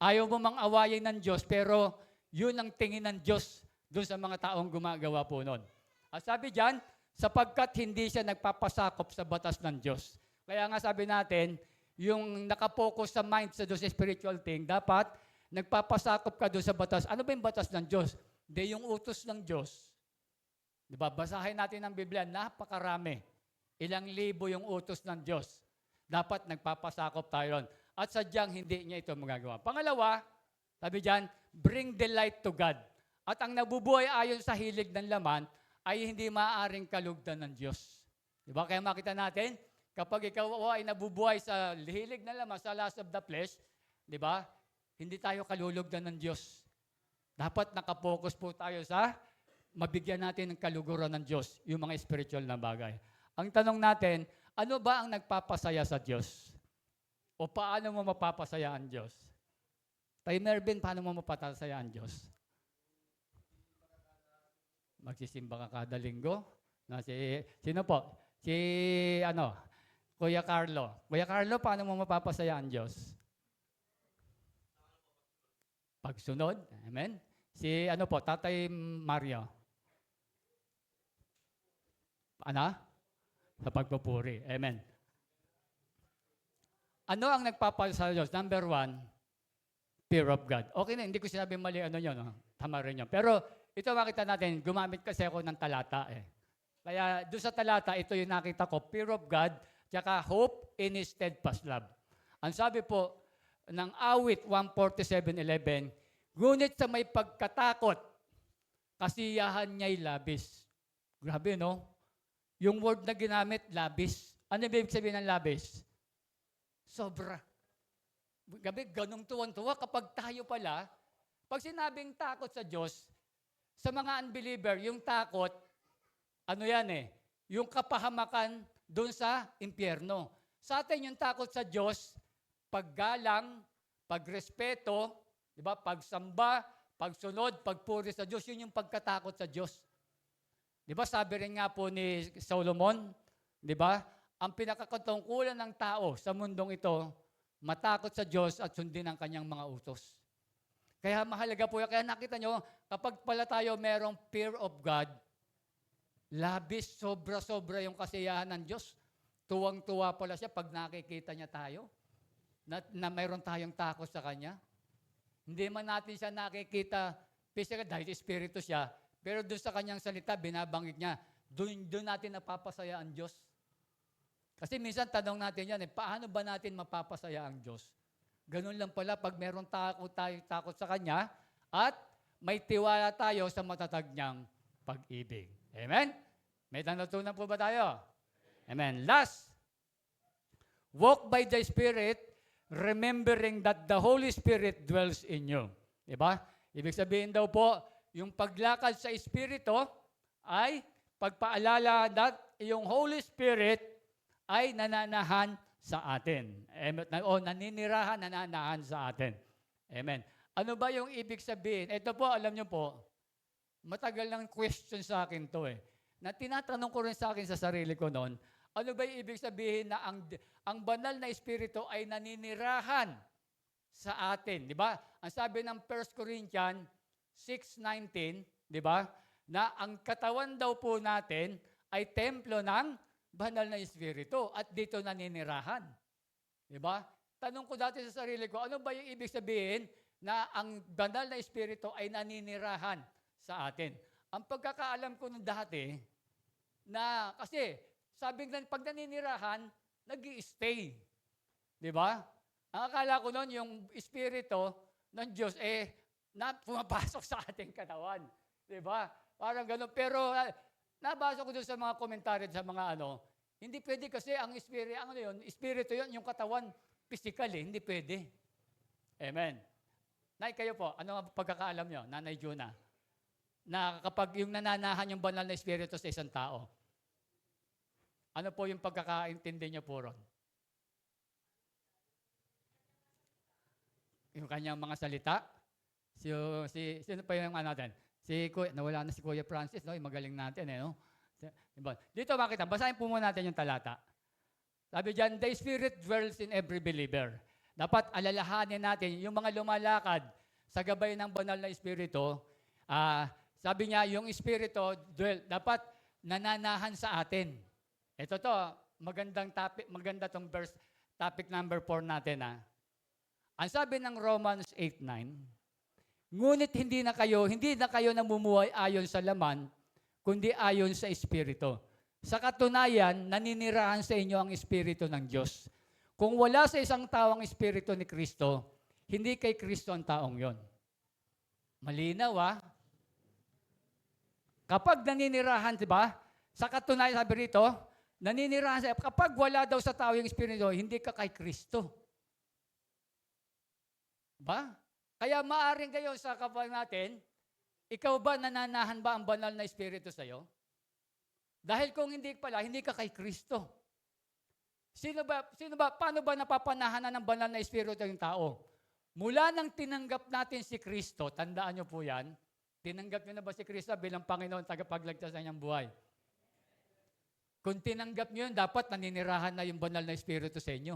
Ayaw mo mang awayin ng Diyos, pero yun ang tingin ng Diyos doon sa mga taong gumagawa po nun. At sabi diyan, sapagkat hindi siya nagpapasakop sa batas ng Diyos. Kaya nga sabi natin, yung nakapokus sa mind sa doon sa spiritual thing, dapat nagpapasakop ka doon sa batas. Ano ba yung batas ng Diyos? Hindi yung utos ng Diyos. Diba? Basahin natin ang Biblia, napakarami. Ilang libo yung utos ng Diyos. Dapat nagpapasakop tayo ron. At sadyang hindi niya ito magagawa. Pangalawa, sabi diyan, bring delight to God. At ang nabubuhay ayon sa hilig ng laman ay hindi maaaring kalugdan ng Diyos. Diba? Kaya makita natin, kapag ikaw ay nabubuhay sa hilig ng laman, sa lust of the flesh, diba? Hindi tayo kalulugdan ng Diyos. Dapat nakapokus po tayo sa mabigyan natin ng kaluguran ng Diyos, yung mga spiritual na bagay. Ang tanong natin, ano ba ang nagpapasaya sa Diyos? O paano mo mapapasaya ang Diyos? Tay Mervin, paano mo mapapasaya ang Diyos? Magsisimba ka kada linggo? Sino po? Kuya Carlo. Kuya Carlo, paano mo mapapasaya ang Diyos? Pagsunod. Amen? Tatay Mario. Sa pagpupuri. Amen. Ano ang nagpapasaya sa Diyos? Number 1, fear of God. Okay na, hindi ko sinabi mali yun. Tama rin yun. Pero ito makita natin, gumamit kasi ako ng talata Kaya doon sa talata, ito yung nakita ko, fear of God, tsaka hope in His steadfast love. Ang sabi po ng awit 147:11, ngunit sa may pagkatakot, kasiyahan niya'y labis. Grabe, no? Yung word na ginamit, labis. Ano ibig sabihin ng labis? Sobra. Gabi, ganong tuwan-tuwa kapag tayo pala, pag sinabing takot sa Diyos, sa mga unbeliever, yung takot, yung kapahamakan doon sa impyerno. Sa atin, yung takot sa Diyos, paggalang, pagrespeto, di ba? Pagsamba, pagsunod, pagpuri sa Diyos, yun yung pagkatakot sa Diyos. Di ba? Sabi rin nga po ni Solomon, di ba? Ang pinakakatungkulan ng tao sa mundong ito, matakot sa Diyos at sundin ang kanyang mga utos. Kaya mahalaga po yan. Kaya nakita nyo, kapag pala tayo merong fear of God, labis, sobra-sobra yung kasiyahan ng Diyos. Tuwang-tuwa pala siya pag nakikita niya tayo, na mayroon tayong takot sa Kanya. Hindi man natin siya nakikita physical dahil espiritu siya, pero doon sa Kanyang salita, binabanggit niya, doon natin napapasaya ang Diyos. Kasi minsan tanong natin yan, paano ba natin mapapasaya ang Diyos? Ganun lang pala pag meron takot sa Kanya at may tiwala tayo sa matatag niyang pag-ibig. Amen? May natutunan po ba tayo? Amen. Last, walk by the Spirit, remembering that the Holy Spirit dwells in you. Diba? Ibig sabihin daw po, yung paglakad sa Espiritu ay pagpaalala that yung Holy Spirit ay nananahan sa atin. O naninirahan, nananahan sa atin. Amen. Ano ba yung ibig sabihin? Ito po, alam nyo po, matagal ng question sa akin to na tinatanong ko rin sa akin sa sarili ko noon, ano ba yung ibig sabihin na ang banal na Espiritu ay naninirahan sa atin? Di ba? Ang sabi ng 1 Corinthians 6:19, di ba? Na ang katawan daw po natin ay templo ng banal na Espiritu at dito naninirahan. Diba? Tanong ko dati sa sarili ko, ano ba yung ibig sabihin na ang banal na Espiritu ay naninirahan sa atin? Ang pagkakaalam ko nung dati, na kasi sabi nga pag naninirahan, nag-i-stay. Diba? Ang akala ko noon, yung Espiritu ng Diyos, na pumapasok sa ating katawan. Diba? Parang gano'n. Pero nabasa ko doon sa mga komentaryo sa mga hindi pwede kasi ang espiritu yun, yung katawan, physical hindi pwede. Amen. Nay, kayo po, ano ang pagkakaalam nyo, Nanay Juna? Na kapag yung nananahan yung banal na espiritu sa isang tao, ano po yung pagkakaintindi nyo po ron? Yung kanyang mga salita? Sino pa yung natin? Nawala na si Kuya Francis, no? Yung magaling natin, no? Diba? Dito makita, basahin po muna natin yung talata. Sabi diyan, the Spirit dwells in every believer. Dapat alalahanin natin yung mga lumalakad sa gabay ng banal na Espiritu. Sabi niya, yung Espiritu dapat nananahan sa atin. Ito to, magandang topic, maganda tong verse, topic number 4 natin. Ang sabi ng Romans 8:9, ngunit hindi na kayo namumuhay ayon sa laman, kundi ayon sa Espiritu. Sa katunayan, naninirahan sa inyo ang Espiritu ng Diyos. Kung wala sa isang tao ang Espiritu ni Kristo, hindi kay Kristo ang taong yon. Malinaw, Kapag naninirahan, di ba? Sa katunayan, sabi rito, naninirahan sa, kapag wala daw sa tao yung Espiritu, hindi ka kay Kristo. Ba? Kaya maaring kayo sa kapal natin, ikaw ba nananahan ba ang banal na Espiritu sa iyo? Dahil kung hindi pala, hindi ka kay Kristo. Paano ba napapanahanan ng banal na Espiritu yung tao? Mula nang tinanggap natin si Kristo, tandaan niyo po yan, tinanggap niyo na ba si Kristo bilang Panginoon tagapagligtas sa inyong buhay? Kung tinanggap niyo yun, dapat naninirahan na yung banal na Espiritu sa inyo.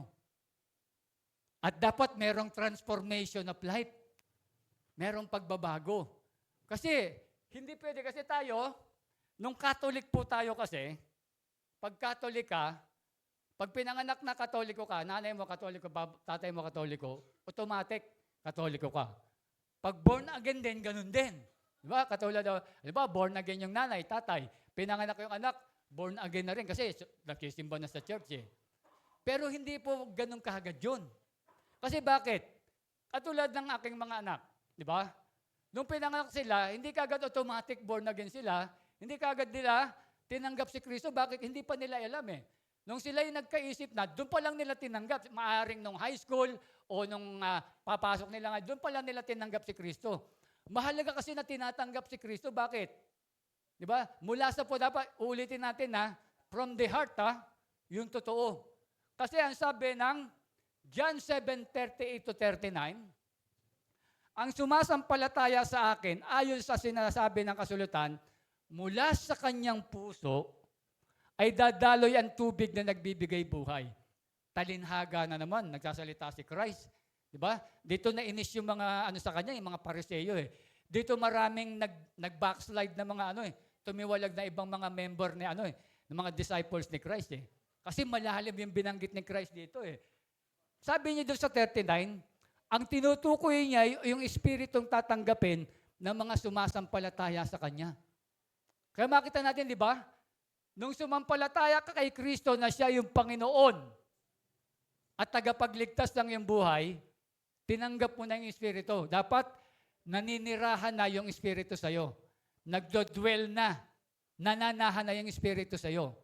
At dapat merong transformation of life. Merong pagbabago. Kasi, hindi pwede kasi tayo, nung Catholic po tayo kasi, pag Catholic ka, pag pinanganak na Katoliko ka, nanay mo Katoliko, tatay mo Katoliko, automatic, Katoliko ka. Pag born again din, ganun din. Di ba? Katulad daw, di ba, born again yung nanay, tatay, pinanganak yung anak, born again na rin kasi nakisimba na sa church eh. Pero hindi po ganun kahagad yun. Kasi bakit? Katulad ng aking mga anak, di ba? Nung pinanganak sila, hindi kagad automatic born again sila, hindi kagad nila tinanggap si Kristo. Bakit? Hindi pa nila alam eh. Nung sila yung nagkaisip na, doon pa lang nila tinanggap. Maaring nung high school o nung papasok nila nga, doon pa lang nila tinanggap si Kristo. Mahalaga kasi na tinatanggap si Kristo. Bakit? Di ba? Mula sa po, dapat ulitin natin from the heart yung totoo. Kasi ang sabi ng John 7:38-39, ang sumasampalataya sa akin, ayon sa sinasabi ng kasulatan, mula sa kanyang puso ay dadaloy ang tubig na nagbibigay buhay. Talinhaga na naman, nagsasalita si Christ. Di ba? Dito na inis yung mga sa kanya, yung mga Pariseo eh. Dito maraming nag-backslide na mga tumiwalag na ibang mga member ni ng mga disciples ni Christ eh. Kasi malalim yung binanggit ni Christ dito eh. Sabi niya doon sa 39, ang tinutukoy niya yung espiritong tatanggapin ng mga sumasampalataya sa Kanya. Kaya makita natin, di ba? Nung sumampalataya ka kay Kristo na siya yung Panginoon at tagapagligtas ng iyong buhay, tinanggap mo na yung Espiritu. Dapat naninirahan na yung Espiritu sa'yo. Nagdodwell na. Nananahan na yung Espiritu sa'yo.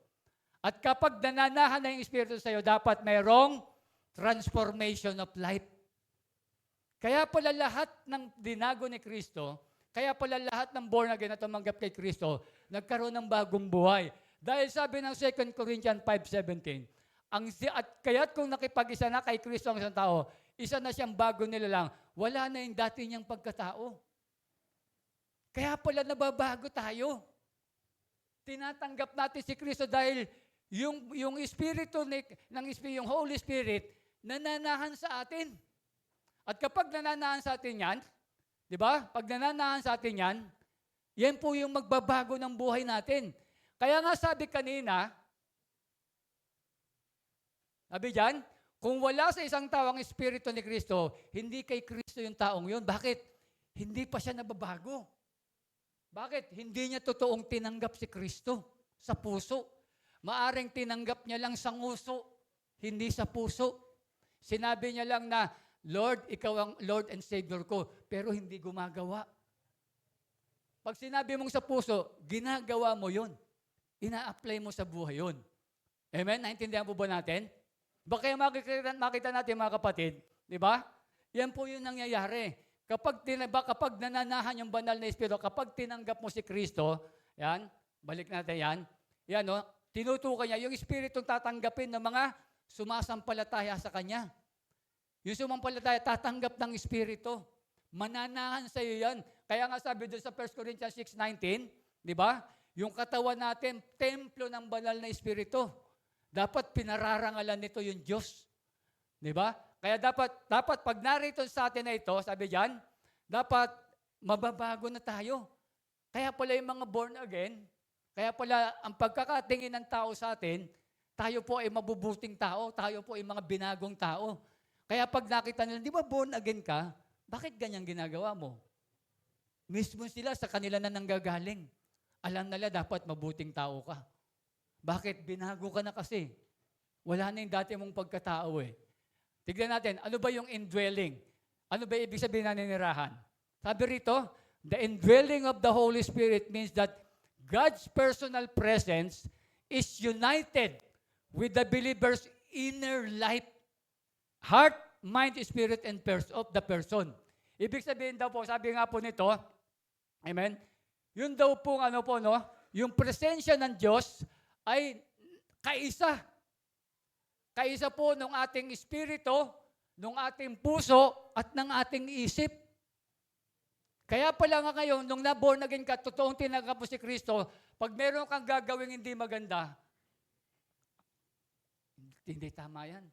At kapag nananahan na yung Espiritu sa'yo, dapat mayroong transformation of life. Kaya pala lahat ng dinago ni Kristo, kaya pala lahat ng born again na tumanggap kay Kristo, nagkaroon ng bagong buhay. Dahil sabi ng 2 Corinthians 5:17, at kaya't kung nakipag-isa na kay Kristo ang isang tao, isa na siyang bago nilalang, wala na yung dati niyang pagkatao. Kaya pala nababago tayo. Tinatanggap natin si Kristo dahil yung Espiritu yung Holy Spirit, nananahan sa atin. At kapag nananahan sa atin yan, di ba? Pag nananahan sa atin yan, yan po yung magbabago ng buhay natin. Kaya nga sabi kanina, sabi dyan, kung wala sa isang tao ang Espiritu ni Kristo, hindi kay Kristo yung taong yun. Bakit? Hindi pa siya nababago. Bakit? Hindi niya totoong tinanggap si Kristo sa puso. Maaring tinanggap niya lang sa nguso, hindi sa puso. Sinabi niya lang na, Lord, ikaw ang Lord and Savior ko, pero hindi gumagawa. Pag sinabi mong sa puso, ginagawa mo yun. Ina-apply mo sa buhay yun. Amen? Naintindihan po ba natin? Baka makita natin mga kapatid, di ba? Yan po yung nangyayari. Kapag nananahan yung banal na Espiritu, kapag tinanggap mo si Kristo, yan, balik natin yan, tinutukan niya yung Espiritong tatanggapin ng mga sumasampalataya sa Kanya. Yung sumampalataya, tatanggap ng Espiritu. Mananahan sa iyo yan. Kaya nga sabi doon sa 1 Corinthians 6:19, di ba? Yung katawan natin, templo ng banal na Espiritu. Dapat pinararangalan nito yung Diyos. Di ba? Kaya dapat pag narito sa atin na ito, sabi diyan, dapat mababago na tayo. Kaya pala yung mga born again, kaya pala ang pagkakatingin ng tao sa atin, tayo po ay mabubuting tao, tayo po ay mga binagong tao. Kaya pag nakita nila, di ba born again ka? Bakit ganyang ginagawa mo? Mismo sila sa kanila na nanggagaling. Alam nila dapat mabuting tao ka. Bakit? Binago ka na kasi. Wala na yung dati mong pagkatao eh. Tignan natin, ano ba yung indwelling? Ano ba ibig sabihin na ninirahan? Sabi rito, the indwelling of the Holy Spirit means that God's personal presence is united with the believer's inner life, heart, mind, spirit, and of the person. Ibig sabihin daw po, sabi nga po nito, amen, yun daw po, yung presensya ng Diyos ay kaisa. Kaisa po ng ating espiritu, ng ating puso, at ng ating isip. Kaya pala nga ngayon, nung na-born again ka, totoong tinanggap mo si Kristo, pag meron kang gagawing hindi maganda, hindi tama yan.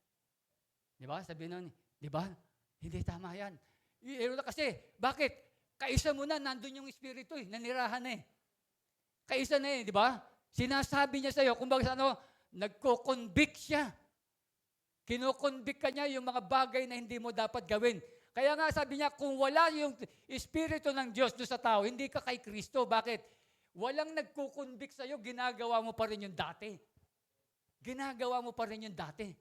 Di ba? Sabi nun, di ba? Hindi tama yan. Kasi, bakit? Kaisa mo na, nandun yung espiritu nanirahan Kaisa na di ba? Sinasabi niya sa'yo, kumbaga nagko-convict siya. Kino-convict ka niya yung mga bagay na hindi mo dapat gawin. Kaya nga sabi niya, kung wala yung Espiritu ng Diyos doon sa tao, hindi ka kay Kristo. Bakit? Walang nagko-convict sa'yo, ginagawa mo pa rin yung dati. Ginagawa mo pa rin yung dati.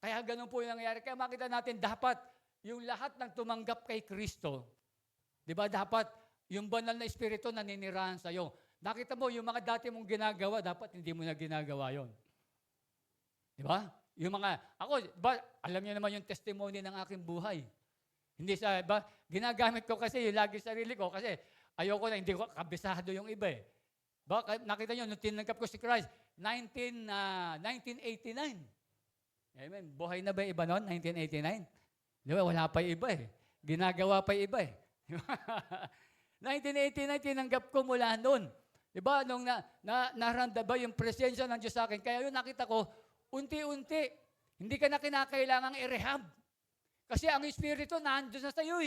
Kaya ganun po yung nangyayari. Kaya makita natin, dapat yung lahat ng tumanggap kay Kristo, di ba, dapat yung banal na Espiritu naninirahan sa'yo. Nakita mo, yung mga dati mong ginagawa, dapat hindi mo na ginagawa yon. Di ba? Yung mga, alam niyo naman yung testimony ng aking buhay. Hindi ginagamit ko kasi lagi sarili ko kasi ayoko na, hindi ko kabisado yung iba Nakita niyo, nung tinanggap ko si Christ, 1989. Amen. Buhay na ba yung iba noon, 1989? Di ba, wala pa yung iba Ginagawa pa yung iba 1989, tinanggap ko mula noon. Di ba, nung naranda ba yung presensya ng Diyos sa akin, kaya yun nakita ko, unti-unti, hindi ka na kinakailangang i-rehab. Kasi ang Espiritu nandun na sa iyo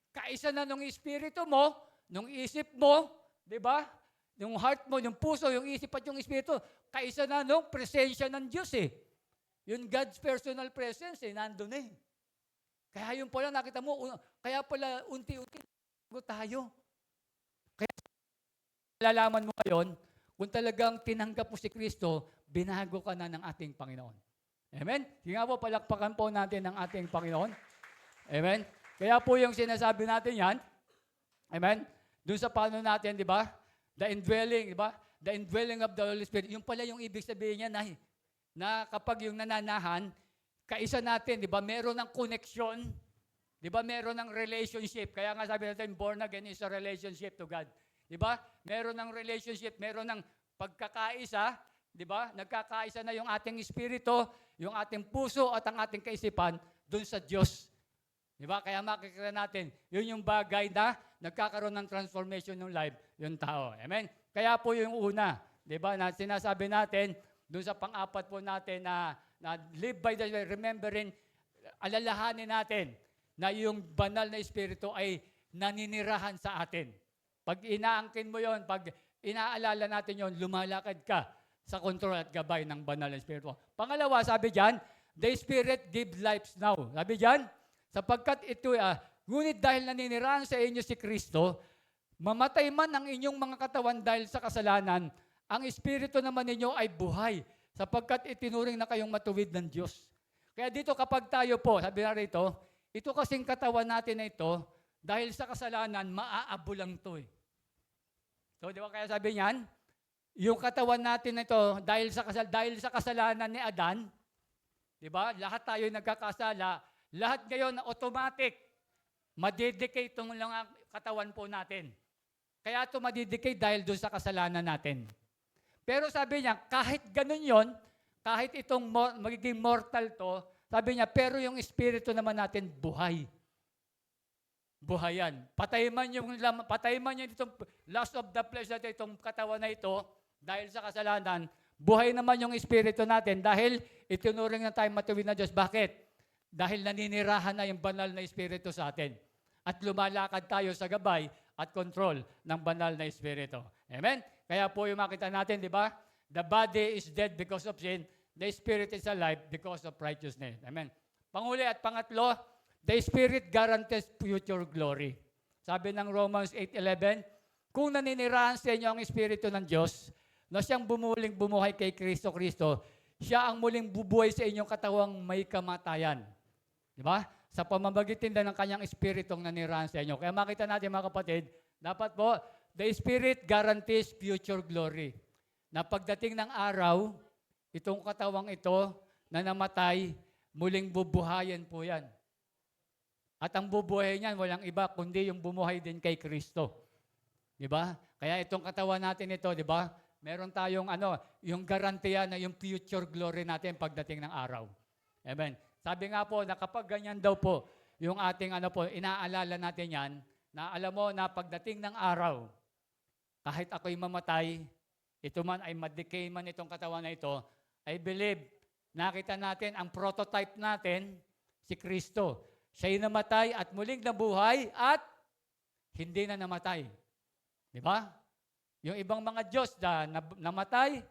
Kaisa na nung Espiritu mo, nung isip mo, di ba? Yung heart mo, yung puso, yung isip at yung Espiritu, kaisa na nung presensya ng Diyos Yung God's personal presence nandun Kaya yun pala, nakita mo, kaya pala unti-unti tayo. Kaya lalaman mo ngayon, kung talagang tinanggap mo si Kristo, binago ka na ng ating Panginoon. Amen? Sige nga po, palakpakan po natin ng ating Panginoon. Amen? Kaya po yung sinasabi natin yan, amen? Doon sa paano natin, di ba? The indwelling, di ba? The indwelling of the Holy Spirit. Yung pala yung ibig sabihin niya na kapag yung nananahan, kaisa natin, di ba? Meron ng connection, di ba? Meron ng relationship. Kaya nga sabi natin, born again is a relationship to God. Di ba? Meron ng relationship, meron ng pagkakaisa, di ba? Nagkakaisa na yung ating espiritu, yung ating puso at ang ating kaisipan doon sa Diyos. Di ba? Kaya makikita natin, yun yung bagay na nagkakaroon ng transformation ng life, yung tao. Amen? Kaya po yung una, di ba, na sinasabi natin, doon sa pang-apat po natin na live by the way, remembering, alalahanin natin na yung banal na espiritu ay naninirahan sa atin. Pag inaangkin mo yon, pag inaalala natin yon, lumalakad ka sa kontrol at gabay ng banal na espiritu. Pangalawa, sabi diyan, the Spirit gives life now. Sabi diyan, sapagkat ito, ngunit dahil naninirahan sa inyo si Kristo, mamatay man ang inyong mga katawan dahil sa kasalanan, ang Espiritu naman ninyo ay buhay, sapagkat itinuring na kayong matuwid ng Diyos. Kaya dito kapag tayo po, sabi na rito, ito kasing katawan natin na ito, dahil sa kasalanan, maaabo lang ito So, di ba kaya sabi niyan, yung katawan natin na ito, dahil sa kasalanan ni Adan, di ba? Lahat tayo nagkakasala, lahat ngayon automatic, madedicate itong lang ang katawan po natin. Kaya ito madedicate dahil doon sa kasalanan natin. Pero sabi niya, kahit ganun yon, kahit itong magiging mortal to, sabi niya, pero yung espiritu naman natin buhay. buhayan. Patay man yung itong lust of the flesh natin, itong katawan na ito, dahil sa kasalanan, buhay naman yung espiritu natin dahil itinuring na tayo matuwid na Diyos. Bakit? Dahil naninirahan na yung banal na espiritu sa atin. At lumalakad tayo sa gabay at control ng banal na espiritu. Amen? Kaya po yung makita natin, di ba? The body is dead because of sin. The spirit is alive because of righteousness. Amen? Panghuli at pangatlo, the Spirit guarantees future glory. Sabi ng Romans 8:11, kung naninirahan sa inyo ang Espiritu ng Diyos, na siyang bumuling bumuhay kay Kristo, siya ang muling bubuhay sa inyong katawang may kamatayan. Di ba? Sa pamamagitan ng kanyang Espiritong nanirahan sa inyo. Kaya makita natin mga kapatid, dapat po, the Spirit guarantees future glory. Na pagdating ng araw, itong katawang ito na namatay, muling bubuhayan po yan. At ang bubuhay niyan, walang iba, kundi yung bumuhay din kay Kristo. Di ba? Kaya itong katawan natin ito, di ba? Meron tayong yung garantiya na yung future glory natin pagdating ng araw. Amen. Sabi nga po na kapag ganyan daw po, yung ating inaalala natin yan, na alam mo na pagdating ng araw, kahit ako'y mamatay, ito man ay madecay man itong katawan na ito, I believe, nakita natin ang prototype natin, si Kristo. Siya'y namatay at muling nabuhay at hindi na namatay. Di ba? Yung ibang mga Diyos na namatay,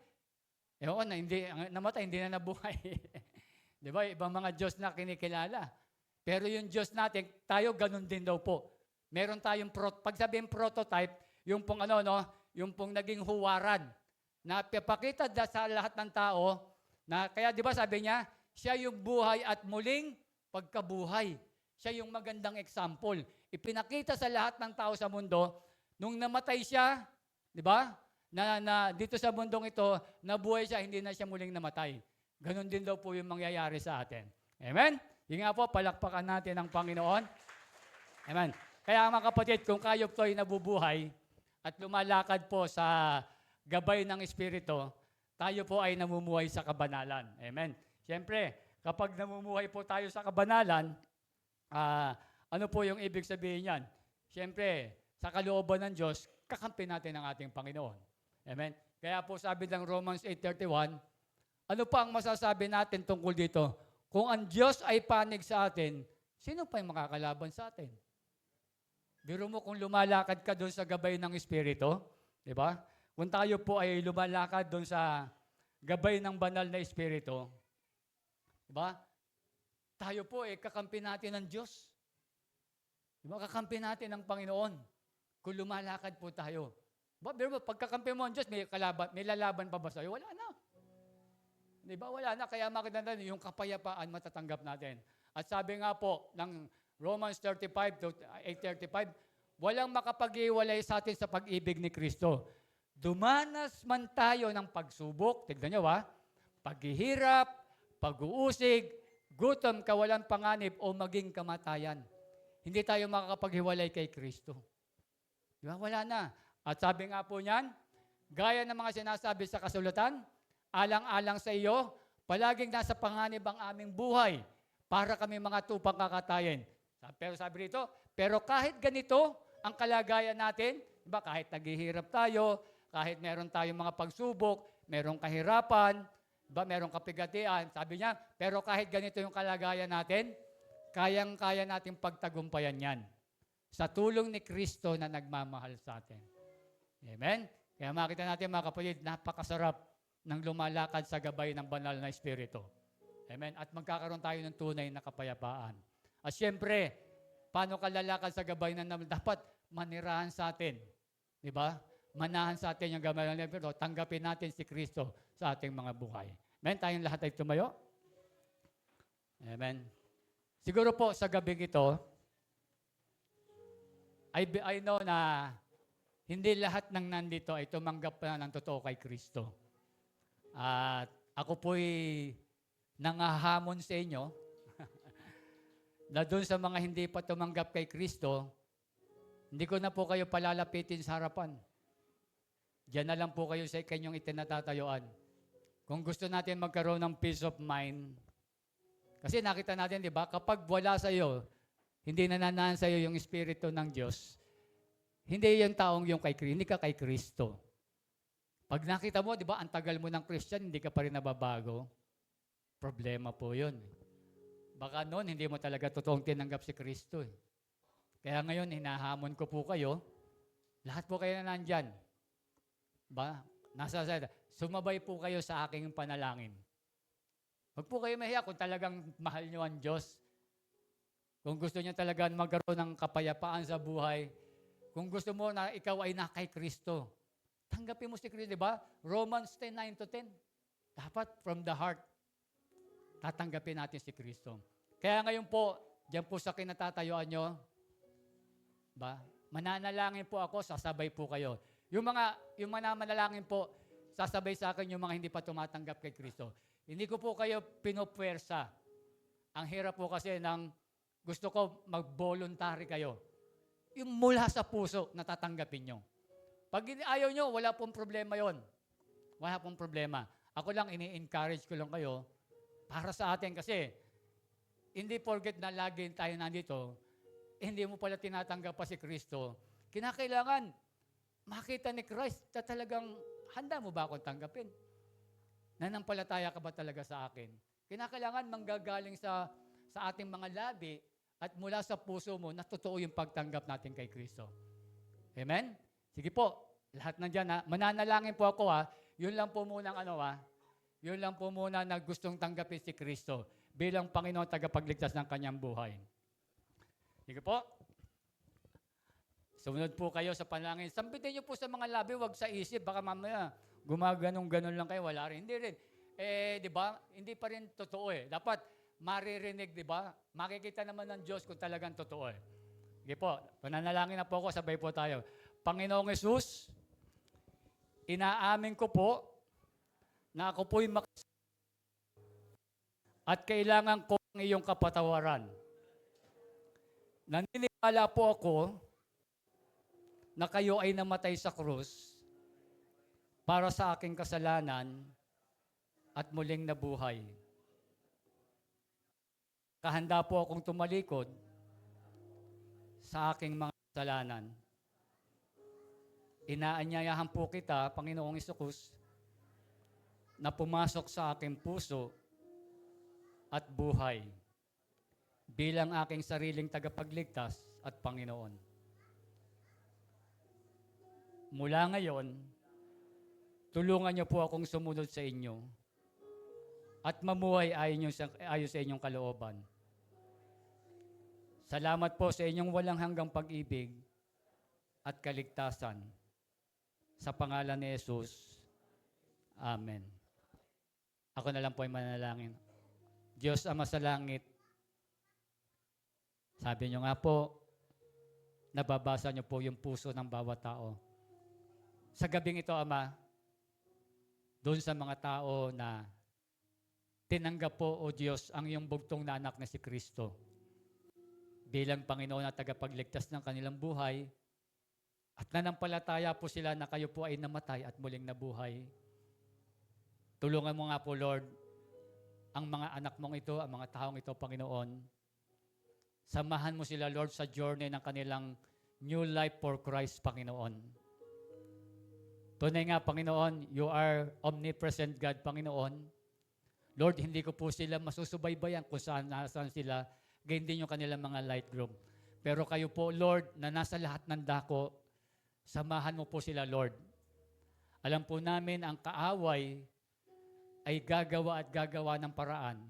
namatay, hindi na nabuhay. Di ba? Ibang mga Diyos na kinikilala. Pero yung Diyos natin, tayo ganun din daw po. Meron tayong, pag sabihin prototype, yung pong yung pong naging huwaran, na papakita sa lahat ng tao, na kaya di ba sabi niya, siya yung buhay at muling pagkabuhay. Siya yung magandang example. Ipinakita sa lahat ng tao sa mundo, nung namatay siya, di ba? Na dito sa mundong ito, nabuhay siya, hindi na siya muling namatay. Ganon din daw po yung mangyayari sa atin. Amen? Yung nga po, palakpakan natin ang Panginoon. Amen. Kaya mga kapatid, kung kayo po ay nabubuhay at lumalakad po sa gabay ng Espiritu, tayo po ay namumuhay sa kabanalan. Amen. Siyempre, kapag namumuhay po tayo sa kabanalan, ano po yung ibig sabihin yan? Siyempre, sa kalooban ng Diyos, kakampi natin ang ating Panginoon. Amen? Kaya po sabi ng Romans 8:31, ano pa ang masasabi natin tungkol dito? Kung ang Diyos ay panig sa atin, sino pa yung makakalaban sa atin? Biro mo kung lumalakad ka doon sa gabay ng Espiritu, di ba? Kung tayo po ay lumalakad doon sa gabay ng banal na Espiritu, di ba? Tayo po ay kakampi natin ng Diyos. Di ba? Kakampi natin ng Panginoon kung lumalakad po tayo. Pero pagkakampi mo ang Diyos, may lalaban pa ba sa'yo? Wala na. Di ba? Wala na. Kaya makita natin yung kapayapaan matatanggap natin. At sabi nga po ng Romans 8:35, walang makapag-iwalay sa atin sa pag-ibig ni Kristo. Dumanas man tayo ng pagsubok, tignan nyo paghihirap, pag-uusig, gutom, kawalan panganib, o maging kamatayan. Hindi tayo makakapaghiwalay kay Kristo. Di ba? Wala na. At sabi nga po niyan, gaya ng mga sinasabi sa kasulatan, alang-alang sa iyo, palaging nasa panganib ang aming buhay para kami mga tupang kakatayin. Pero sabi rito, pero kahit ganito ang kalagayan natin, diba, kahit naghihirap tayo, kahit meron tayong mga pagsubok, merong kahirapan, diba, merong kapigatian, sabi niya, pero kahit ganito yung kalagayan natin, kayang-kaya natin pagtagumpayan yan. Sa tulong ni Kristo na nagmamahal sa atin. Amen? Kaya makita natin mga kapatid, napakasarap ng lumalakad sa gabay ng banal na Espiritu. Amen? At magkakaroon tayo ng tunay na kapayapaan. At siyempre, paano ka lalakad sa gabay ng dapat manirahan sa atin? Di ba? Manahan sa atin yung gabay ng Espiritu. Tanggapin natin si Kristo sa ating mga buhay. Amen? Tayong lahat ay tumayo. Amen? Siguro po sa gabing ito, I know na hindi lahat ng nandito ay tumanggap na ng totoo kay Kristo. At ako po'y nangahamon sa inyo na doon sa mga hindi pa tumanggap kay Kristo, hindi ko na po kayo palalapitin sa harapan. Diyan na lang po kayo sa kanyang itinatatayuan. Kung gusto natin magkaroon ng peace of mind, kasi nakita natin, di ba, kapag wala sa iyo, hindi nananahan sa iyo yung Espiritu ng Diyos, hindi yung taong yung kay Kristo, hindi ka kay Kristo. Pag nakita mo, di ba, ang tagal mo ng Christian, hindi ka pa rin nababago, problema po yun. Baka noon, hindi mo talaga totoong tinanggap si Kristo. Kaya ngayon, hinahamon ko po kayo, lahat po kayo na nandyan. Ba? Nasa side. Sumabay po kayo sa aking panalangin. Huwag po kayo mahiya kung talagang mahal nyo ang Diyos. Kung gusto nyo talagang magkaroon ng kapayapaan sa buhay, kung gusto mo na ikaw ay na kay Kristo, tanggapin mo si Kristo, di ba? Romans 10:9-10. Dapat from the heart, tatanggapin natin si Kristo. Kaya ngayon po, diyan po sa kinatatayuan nyo, ba? Mananalangin po ako, sasabay po kayo. Yung mananalangin po, sasabay sa akin yung mga hindi pa tumatanggap kay Kristo. Hindi ko po kayo pinupwersa. Ang hirap po kasi ng gusto ko mag-voluntary kayo. Yung mula sa puso, natatanggapin nyo. Pag ayaw nyo, wala pong problema yon. Wala pong problema. Ako lang, ini-encourage ko lang kayo para sa atin kasi hindi porket na lagi tayo nandito, hindi mo pala tinatanggap pa si Kristo. Kinakailangan makita ni Christ na talagang handa mo ba akong tanggapin? Nanampalataya ka ba talaga sa akin? Kinakailangan manggagaling sa ating mga labi at mula sa puso mo na totoo yung pagtanggap natin kay Kristo. Amen? Sige po, lahat nandyan ha. Mananalangin po ako ha. Yun lang po muna yun lang po muna na gustong tanggapin si Kristo bilang Panginoon tagapagligtas ng kanyang buhay. Sige po. Sumunod po kayo sa panalangin. Sambitin niyo po sa mga labi, wag sa isip. Baka mamaya, gumaganong-ganon lang kayo, wala rin. Hindi rin. Di ba? Hindi pa rin totoo eh. Dapat maririnig, di ba? Makikita naman ng Diyos kung talagang totoo eh. Sige po, pananalangin na po ako, sabay po tayo. Panginoong Yesus, inaamin ko po na ako po'y at kailangan ko ang iyong kapatawaran. Naniniwala po ako na kayo ay namatay sa krus para sa aking kasalanan at muling nabuhay. Kahanda po akong tumalikod sa aking mga kasalanan. Inaanyayahan po kita, Panginoong Hesus, na pumasok sa aking puso at buhay bilang aking sariling tagapagligtas at Panginoon. Mula ngayon, tulungan niyo po akong sumunod sa inyo at mamuhay ayon sa inyong kalooban. Salamat po sa inyong walang hanggang pag-ibig at kaligtasan. Sa pangalan ni Jesus, Amen. Ako na lang po ay manalangin. Diyos Ama sa langit, sabi niyo nga po, nababasa niyo po yung puso ng bawat tao. Sa gabing ito, Ama, doon sa mga tao na tinanggap po, O Diyos, ang iyong bugtong na anak na si Kristo bilang Panginoon at tagapagligtas ng kanilang buhay at nanampalataya po sila na kayo po ay namatay at muling nabuhay. Tulungan mo nga po, Lord, ang mga anak mong ito, ang mga taong ito, Panginoon. Samahan mo sila, Lord, sa journey ng kanilang new life for Christ, Panginoon. Tunay nga, Panginoon, you are omnipresent God, Panginoon. Lord, hindi ko po sila masusubaybayan kung saan sila, gayon din yung kanilang mga light group. Pero kayo po, Lord, na nasa lahat ng dako, samahan mo po sila, Lord. Alam po namin ang kaaway ay gagawa ng paraan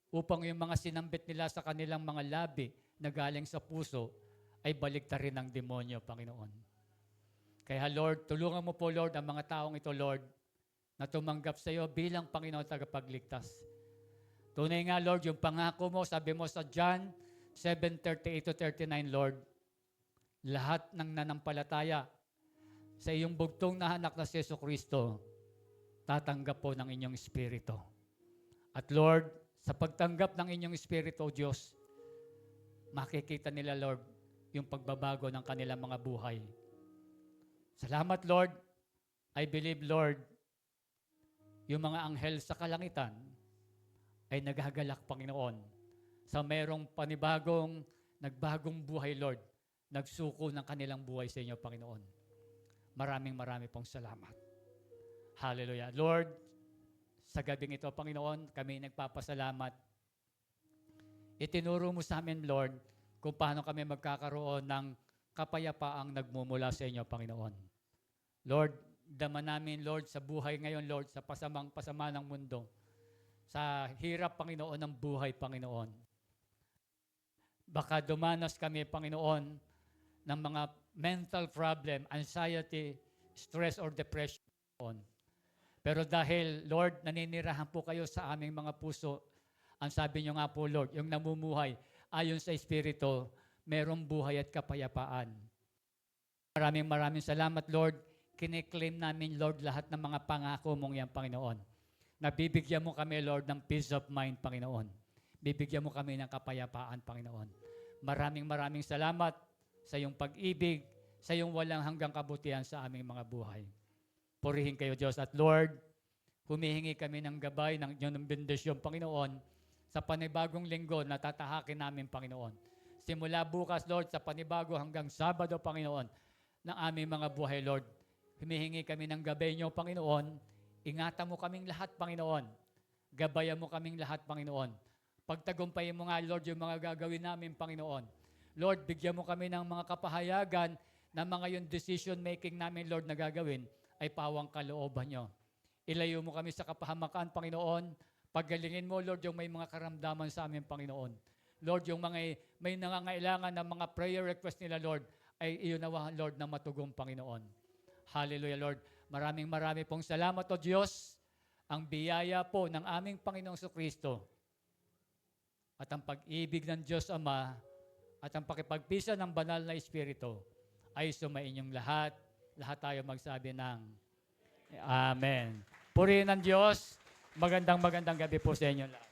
upang yung mga sinambit nila sa kanilang mga labi na galing sa puso ay baliktarin ng demonyo, Panginoon. Kaya Lord, tulungan mo po, Lord, ang mga taong ito, Lord, na tumanggap sa iyo bilang Panginoon tagapagligtas. Tunay nga, Lord, yung pangako mo, sabi mo sa John 7:38-39, Lord, lahat ng nanampalataya sa iyong bugtong na anak na si Jesucristo, tatanggap po ng inyong Espiritu. At Lord, sa pagtanggap ng inyong Espiritu, Diyos, makikita nila, Lord, yung pagbabago ng kanilang mga buhay. Salamat, Lord. I believe, Lord, yung mga anghel sa kalangitan ay naghagalak, Panginoon, sa merong panibagong nagbagong buhay, Lord, nagsuko ng kanilang buhay sa inyo, Panginoon. Marami pong salamat. Hallelujah. Lord, sa gabing ito, Panginoon, kami nagpapasalamat. Itinuro mo sa amin, Lord, kung paano kami magkakaroon ng kapayapaang nagmumula sa inyo, Panginoon. Lord, dama namin, Lord, sa buhay ngayon, Lord, sa pasama ng mundo, sa hirap, Panginoon, ng buhay, Panginoon. Baka dumanas kami, Panginoon, ng mga mental problem, anxiety, stress, or depression, Panginoon. Pero dahil, Lord, naninirahan po kayo sa aming mga puso, ang sabi nyo nga po, Lord, yung namumuhay ayon sa Espiritu, merong buhay at kapayapaan. Maraming salamat, Lord. Kiniklaim namin, Lord, lahat ng mga pangako mong yan, Panginoon. Nabibigyan mo kami, Lord, ng peace of mind, Panginoon. Bibigyan mo kami ng kapayapaan, Panginoon. Maraming salamat sa iyong pag-ibig, sa iyong walang hanggang kabutihan sa aming mga buhay. Purihin kayo, Diyos. At Lord, humihingi kami ng gabay ng iyong bendisyon, Panginoon, sa panibagong linggo na tatahakin namin, Panginoon. Simula bukas, Lord, sa panibago hanggang Sabado, Panginoon, ng aming mga buhay, Lord. Humihingi kami ng gabay niyo, Panginoon. Ingatan mo kaming lahat, Panginoon. Gabayan mo kaming lahat, Panginoon. Pagtagumpayin mo nga, Lord, yung mga gagawin namin, Panginoon. Lord, bigyan mo kami ng mga kapahayagan na mga yung decision making namin, Lord, na gagawin ay pawang kalooban nyo. Ilayo mo kami sa kapahamakan, Panginoon. Paggalingin mo, Lord, yung may mga karamdaman sa amin, Panginoon. Lord, yung mga may nangangailangan ng mga prayer request nila, Lord, ay iunawahan, Lord, na matugong, Panginoon. Hallelujah, Lord. Maraming pong salamat, O Diyos. Ang biyaya po ng aming Panginoong Kristo at ang pag-ibig ng Diyos Ama at ang pakipagpisa ng banal na Espiritu ay sumainyong lahat. Lahat tayo magsabi ng Amen. Purihin ng Diyos. Magandang gabi po sa inyo lahat.